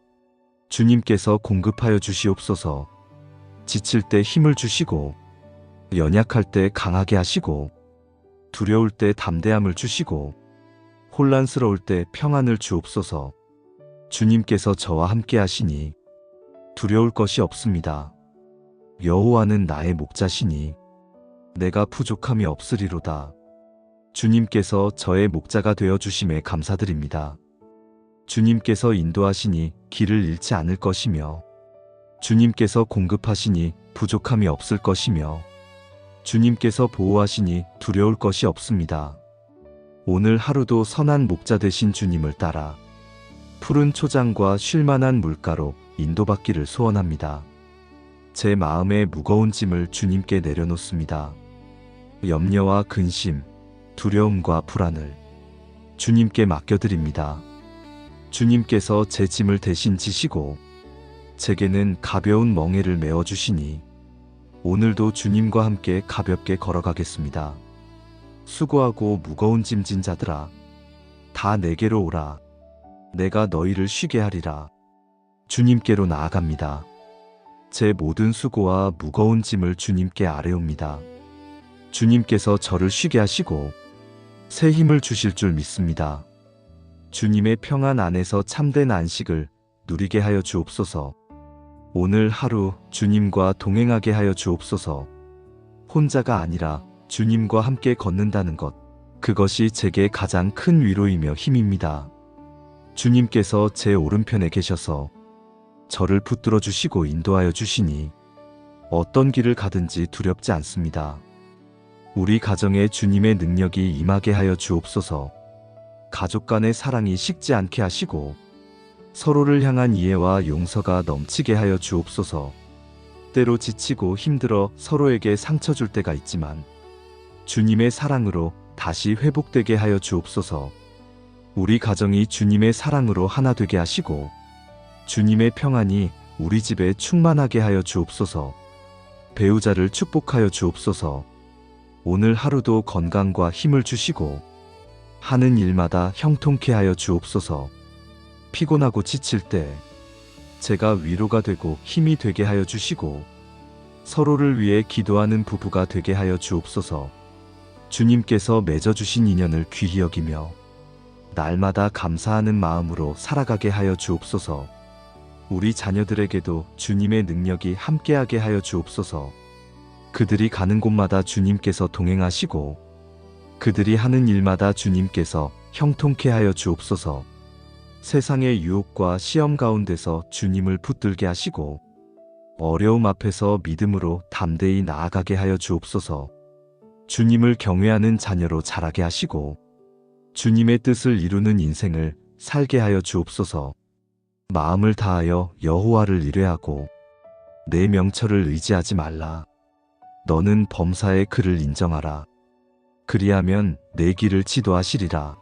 [SPEAKER 1] 주님께서 공급하여 주시옵소서. 지칠 때 힘을 주시고 연약할 때 강하게 하시고 두려울 때 담대함을 주시고 혼란스러울 때 평안을 주옵소서. 주님께서 저와 함께 하시니 두려울 것이 없습니다. 여호와는 나의 목자시니 내가 부족함이 없으리로다. 주님께서 저의 목자가 되어 주심에 감사드립니다. 주님께서 인도하시니 길을 잃지 않을 것이며 주님께서 공급하시니 부족함이 없을 것이며 주님께서 보호하시니 두려울 것이 없습니다. 오늘 하루도 선한 목자 되신 주님을 따라 푸른 초장과 쉴만한 물가로 인도받기를 소원합니다. 제 마음의 무거운 짐을 주님께 내려놓습니다. 염려와 근심, 두려움과 불안을 주님께 맡겨드립니다. 주님께서 제 짐을 대신 지시고 제게는 가벼운 멍에를 메워주시니 오늘도 주님과 함께 가볍게 걸어가겠습니다. 수고하고 무거운 짐진 자들아, 다 내게로 오라. 내가 너희를 쉬게 하리라. 주님께로 나아갑니다. 제 모든 수고와 무거운 짐을 주님께 아뢰옵니다. 주님께서 저를 쉬게 하시고 새 힘을 주실 줄 믿습니다. 주님의 평안 안에서 참된 안식을 누리게 하여 주옵소서. 오늘 하루 주님과 동행하게 하여 주옵소서. 혼자가 아니라 주님과 함께 걷는다는 것, 그것이 제게 가장 큰 위로이며 힘입니다. 주님께서 제 오른편에 계셔서 저를 붙들어 주시고 인도하여 주시니 어떤 길을 가든지 두렵지 않습니다. 우리 가정에 주님의 능력이 임하게 하여 주옵소서. 가족 간의 사랑이 식지 않게 하시고 서로를 향한 이해와 용서가 넘치게 하여 주옵소서. 때로 지치고 힘들어 서로에게 상처 줄 때가 있지만 주님의 사랑으로 다시 회복되게 하여 주옵소서. 우리 가정이 주님의 사랑으로 하나 되게 하시고 주님의 평안이 우리 집에 충만하게 하여 주옵소서. 배우자를 축복하여 주옵소서. 오늘 하루도 건강과 힘을 주시고 하는 일마다 형통케 하여 주옵소서. 피곤하고 지칠 때 제가 위로가 되고 힘이 되게 하여 주시고 서로를 위해 기도하는 부부가 되게 하여 주옵소서. 주님께서 맺어주신 인연을 귀히 여기며 날마다 감사하는 마음으로 살아가게 하여 주옵소서. 우리 자녀들에게도 주님의 능력이 함께하게 하여 주옵소서. 그들이 가는 곳마다 주님께서 동행하시고 그들이 하는 일마다 주님께서 형통케 하여 주옵소서. 세상의 유혹과 시험 가운데서 주님을 붙들게 하시고 어려움 앞에서 믿음으로 담대히 나아가게 하여 주옵소서. 주님을 경외하는 자녀로 자라게 하시고 주님의 뜻을 이루는 인생을 살게 하여 주옵소서. 마음을 다하여 여호와를 의뢰하고 내 명철을 의지하지 말라. 너는 범사의 그를 인정하라. 그리하면 내 길을 지도하시리라.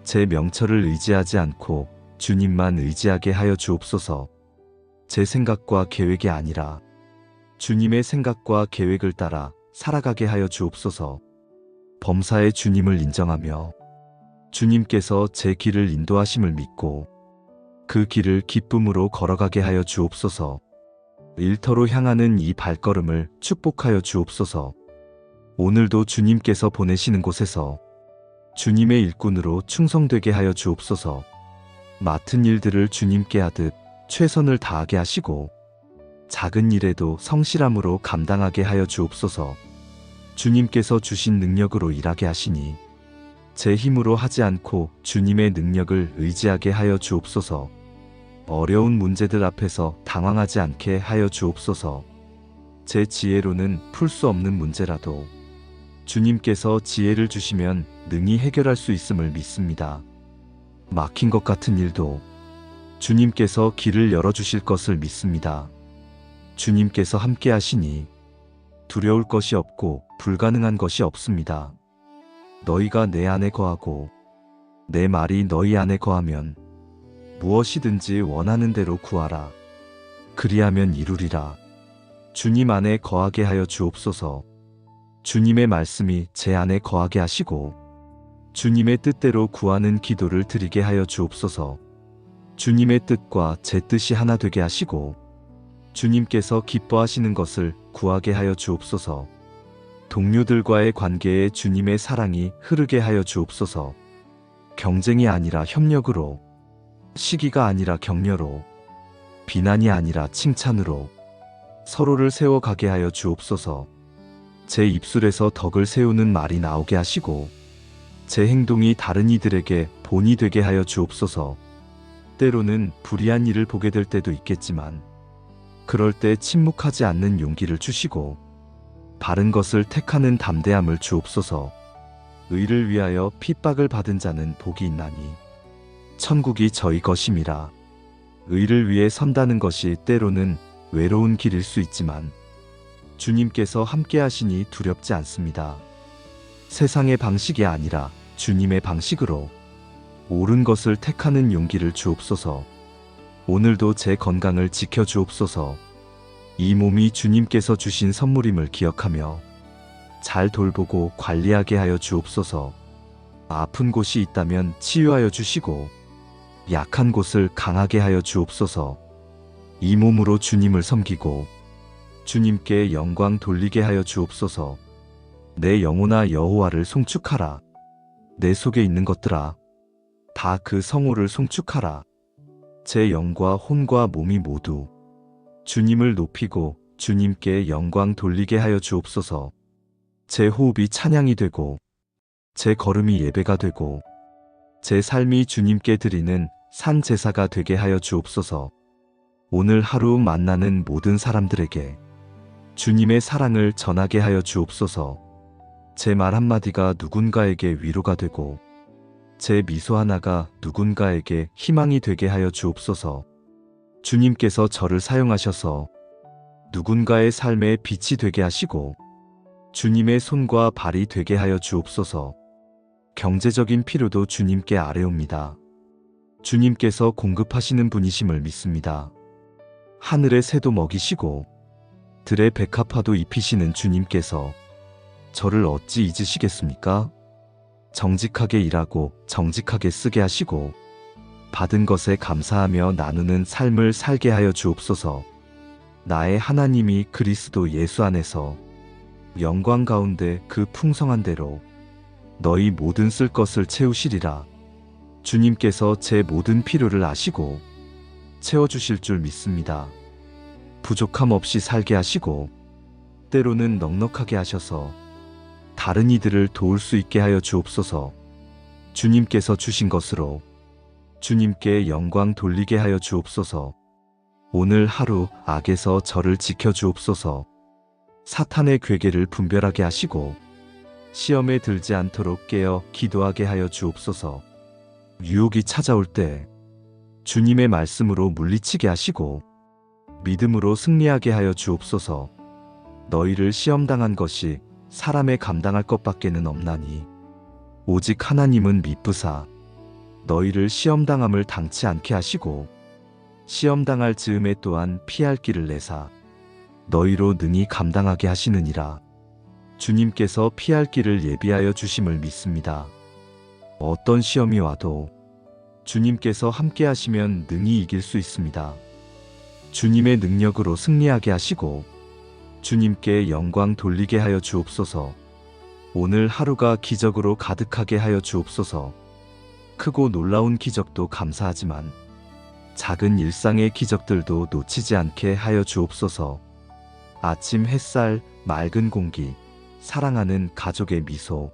[SPEAKER 1] 제 명철을 의지하지 않고 주님만 의지하게 하여 주옵소서. 제 생각과 계획이 아니라 주님의 생각과 계획을 따라 살아가게 하여 주옵소서. 범사의 주님을 인정하며 주님께서 제 길을 인도하심을 믿고 그 길을 기쁨으로 걸어가게 하여 주옵소서. 일터로 향하는 이 발걸음을 축복하여 주옵소서. 오늘도 주님께서 보내시는 곳에서 주님의 일꾼으로 충성되게 하여 주옵소서. 맡은 일들을 주님께 하듯 최선을 다하게 하시고 작은 일에도 성실함으로 감당하게 하여 주옵소서. 주님께서 주신 능력으로 일하게 하시니 제 힘으로 하지 않고 주님의 능력을 의지하게 하여 주옵소서. 어려운 문제들 앞에서 당황하지 않게 하여 주옵소서. 제 지혜로는 풀 수 없는 문제라도 주님께서 지혜를 주시면 능히 해결할 수 있음을 믿습니다. 막힌 것 같은 일도 주님께서 길을 열어주실 것을 믿습니다. 주님께서 함께 하시니 두려울 것이 없고 불가능한 것이 없습니다. 너희가 내 안에 거하고 내 말이 너희 안에 거하면 무엇이든지 원하는 대로 구하라. 그리하면 이루리라. 주님 안에 거하게 하여 주옵소서. 주님의 말씀이 제 안에 거하게 하시고 주님의 뜻대로 구하는 기도를 드리게 하여 주옵소서. 주님의 뜻과 제 뜻이 하나 되게 하시고 주님께서 기뻐하시는 것을 구하게 하여 주옵소서. 동료들과의 관계에 주님의 사랑이 흐르게 하여 주옵소서. 경쟁이 아니라 협력으로, 시기가 아니라 격려로, 비난이 아니라 칭찬으로 서로를 세워가게 하여 주옵소서. 제 입술에서 덕을 세우는 말이 나오게 하시고 제 행동이 다른 이들에게 본이 되게 하여 주옵소서. 때로는 불의한 일을 보게 될 때도 있겠지만 그럴 때 침묵하지 않는 용기를 주시고 바른 것을 택하는 담대함을 주옵소서. 의를 위하여 핍박을 받은 자는 복이 있나니 천국이 저희 것임이라. 의를 위해 선다는 것이 때로는 외로운 길일 수 있지만 주님께서 함께 하시니 두렵지 않습니다. 세상의 방식이 아니라 주님의 방식으로 옳은 것을 택하는 용기를 주옵소서. 오늘도 제 건강을 지켜 주옵소서. 이 몸이 주님께서 주신 선물임을 기억하며 잘 돌보고 관리하게 하여 주옵소서. 아픈 곳이 있다면 치유하여 주시고 약한 곳을 강하게 하여 주옵소서. 이 몸으로 주님을 섬기고 주님께 영광 돌리게 하여 주옵소서. 내 영혼아 여호와를 송축하라. 내 속에 있는 것들아 다 그 성호를 송축하라. 제 영과 혼과 몸이 모두 주님을 높이고 주님께 영광 돌리게 하여 주옵소서. 제 호흡이 찬양이 되고 제 걸음이 예배가 되고 제 삶이 주님께 드리는 산 제사가 되게 하여 주옵소서. 오늘 하루 만나는 모든 사람들에게 주님의 사랑을 전하게 하여 주옵소서. 제 말 한마디가 누군가에게 위로가 되고 제 미소 하나가 누군가에게 희망이 되게 하여 주옵소서. 주님께서 저를 사용하셔서 누군가의 삶에 빛이 되게 하시고 주님의 손과 발이 되게 하여 주옵소서. 경제적인 필요도 주님께 아뢰옵니다. 주님께서 공급하시는 분이심을 믿습니다. 하늘의 새도 먹이시고 들의 백합화도 입히시는 주님께서 저를 어찌 잊으시겠습니까? 정직하게 일하고 정직하게 쓰게 하시고 받은 것에 감사하며 나누는 삶을 살게 하여 주옵소서. 나의 하나님이 그리스도 예수 안에서 영광 가운데 그 풍성한 대로 너희 모든 쓸 것을 채우시리라. 주님께서 제 모든 필요를 아시고 채워주실 줄 믿습니다. 부족함 없이 살게 하시고 때로는 넉넉하게 하셔서 다른 이들을 도울 수 있게 하여 주옵소서. 주님께서 주신 것으로 주님께 영광 돌리게 하여 주옵소서. 오늘 하루 악에서 저를 지켜 주옵소서. 사탄의 괴계를 분별하게 하시고 시험에 들지 않도록 깨어 기도하게 하여 주옵소서. 유혹이 찾아올 때 주님의 말씀으로 물리치게 하시고 믿음으로 승리하게 하여 주옵소서. 너희를 시험당한 것이 사람의 감당할 것밖에는 없나니 오직 하나님은 미쁘사 너희를 시험당함을 당치 않게 하시고 시험당할 즈음에 또한 피할 길을 내사 너희로 능히 감당하게 하시느니라. 주님께서 피할 길을 예비하여 주심을 믿습니다. 어떤 시험이 와도 주님께서 함께 하시면 능히 이길 수 있습니다. 주님의 능력으로 승리하게 하시고 주님께 영광 돌리게 하여 주옵소서. 오늘 하루가 기적으로 가득하게 하여 주옵소서. 크고 놀라운 기적도 감사하지만 작은 일상의 기적들도 놓치지 않게 하여 주옵소서. 아침 햇살, 맑은 공기, 사랑하는 가족의 미소,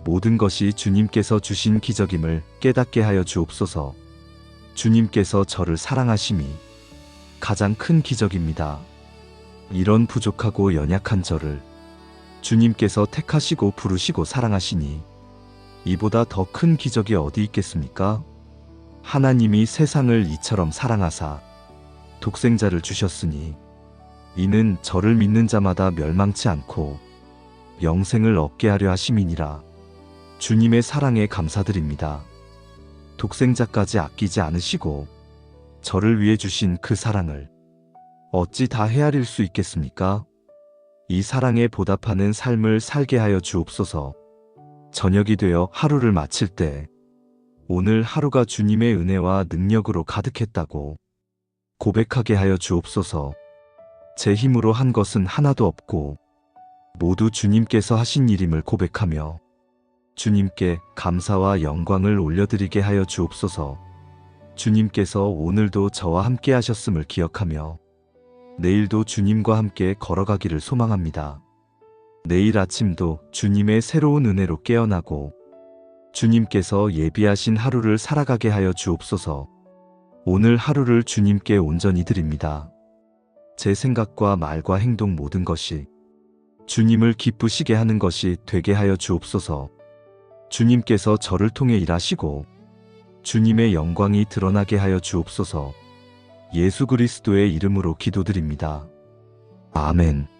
[SPEAKER 1] 모든 것이 주님께서 주신 기적임을 깨닫게 하여 주옵소서. 주님께서 저를 사랑하심이 가장 큰 기적입니다. 이런 부족하고 연약한 저를 주님께서 택하시고 부르시고 사랑하시니 이보다 더 큰 기적이 어디 있겠습니까? 하나님이 세상을 이처럼 사랑하사 독생자를 주셨으니 이는 저를 믿는 자마다 멸망치 않고 영생을 얻게 하려 하심이니라. 주님의 사랑에 감사드립니다. 독생자까지 아끼지 않으시고 저를 위해 주신 그 사랑을 어찌 다 헤아릴 수 있겠습니까? 이 사랑에 보답하는 삶을 살게 하여 주옵소서. 저녁이 되어 하루를 마칠 때 오늘 하루가 주님의 은혜와 능력으로 가득했다고 고백하게 하여 주옵소서. 제 힘으로 한 것은 하나도 없고 모두 주님께서 하신 일임을 고백하며 주님께 감사와 영광을 올려드리게 하여 주옵소서. 주님께서 오늘도 저와 함께 하셨음을 기억하며 내일도 주님과 함께 걸어가기를 소망합니다. 내일 아침도 주님의 새로운 은혜로 깨어나고 주님께서 예비하신 하루를 살아가게 하여 주옵소서. 오늘 하루를 주님께 온전히 드립니다. 제 생각과 말과 행동 모든 것이 주님을 기쁘시게 하는 것이 되게 하여 주옵소서. 주님께서 저를 통해 일하시고 주님의 영광이 드러나게 하여 주옵소서. 예수 그리스도의 이름으로 기도드립니다. 아멘.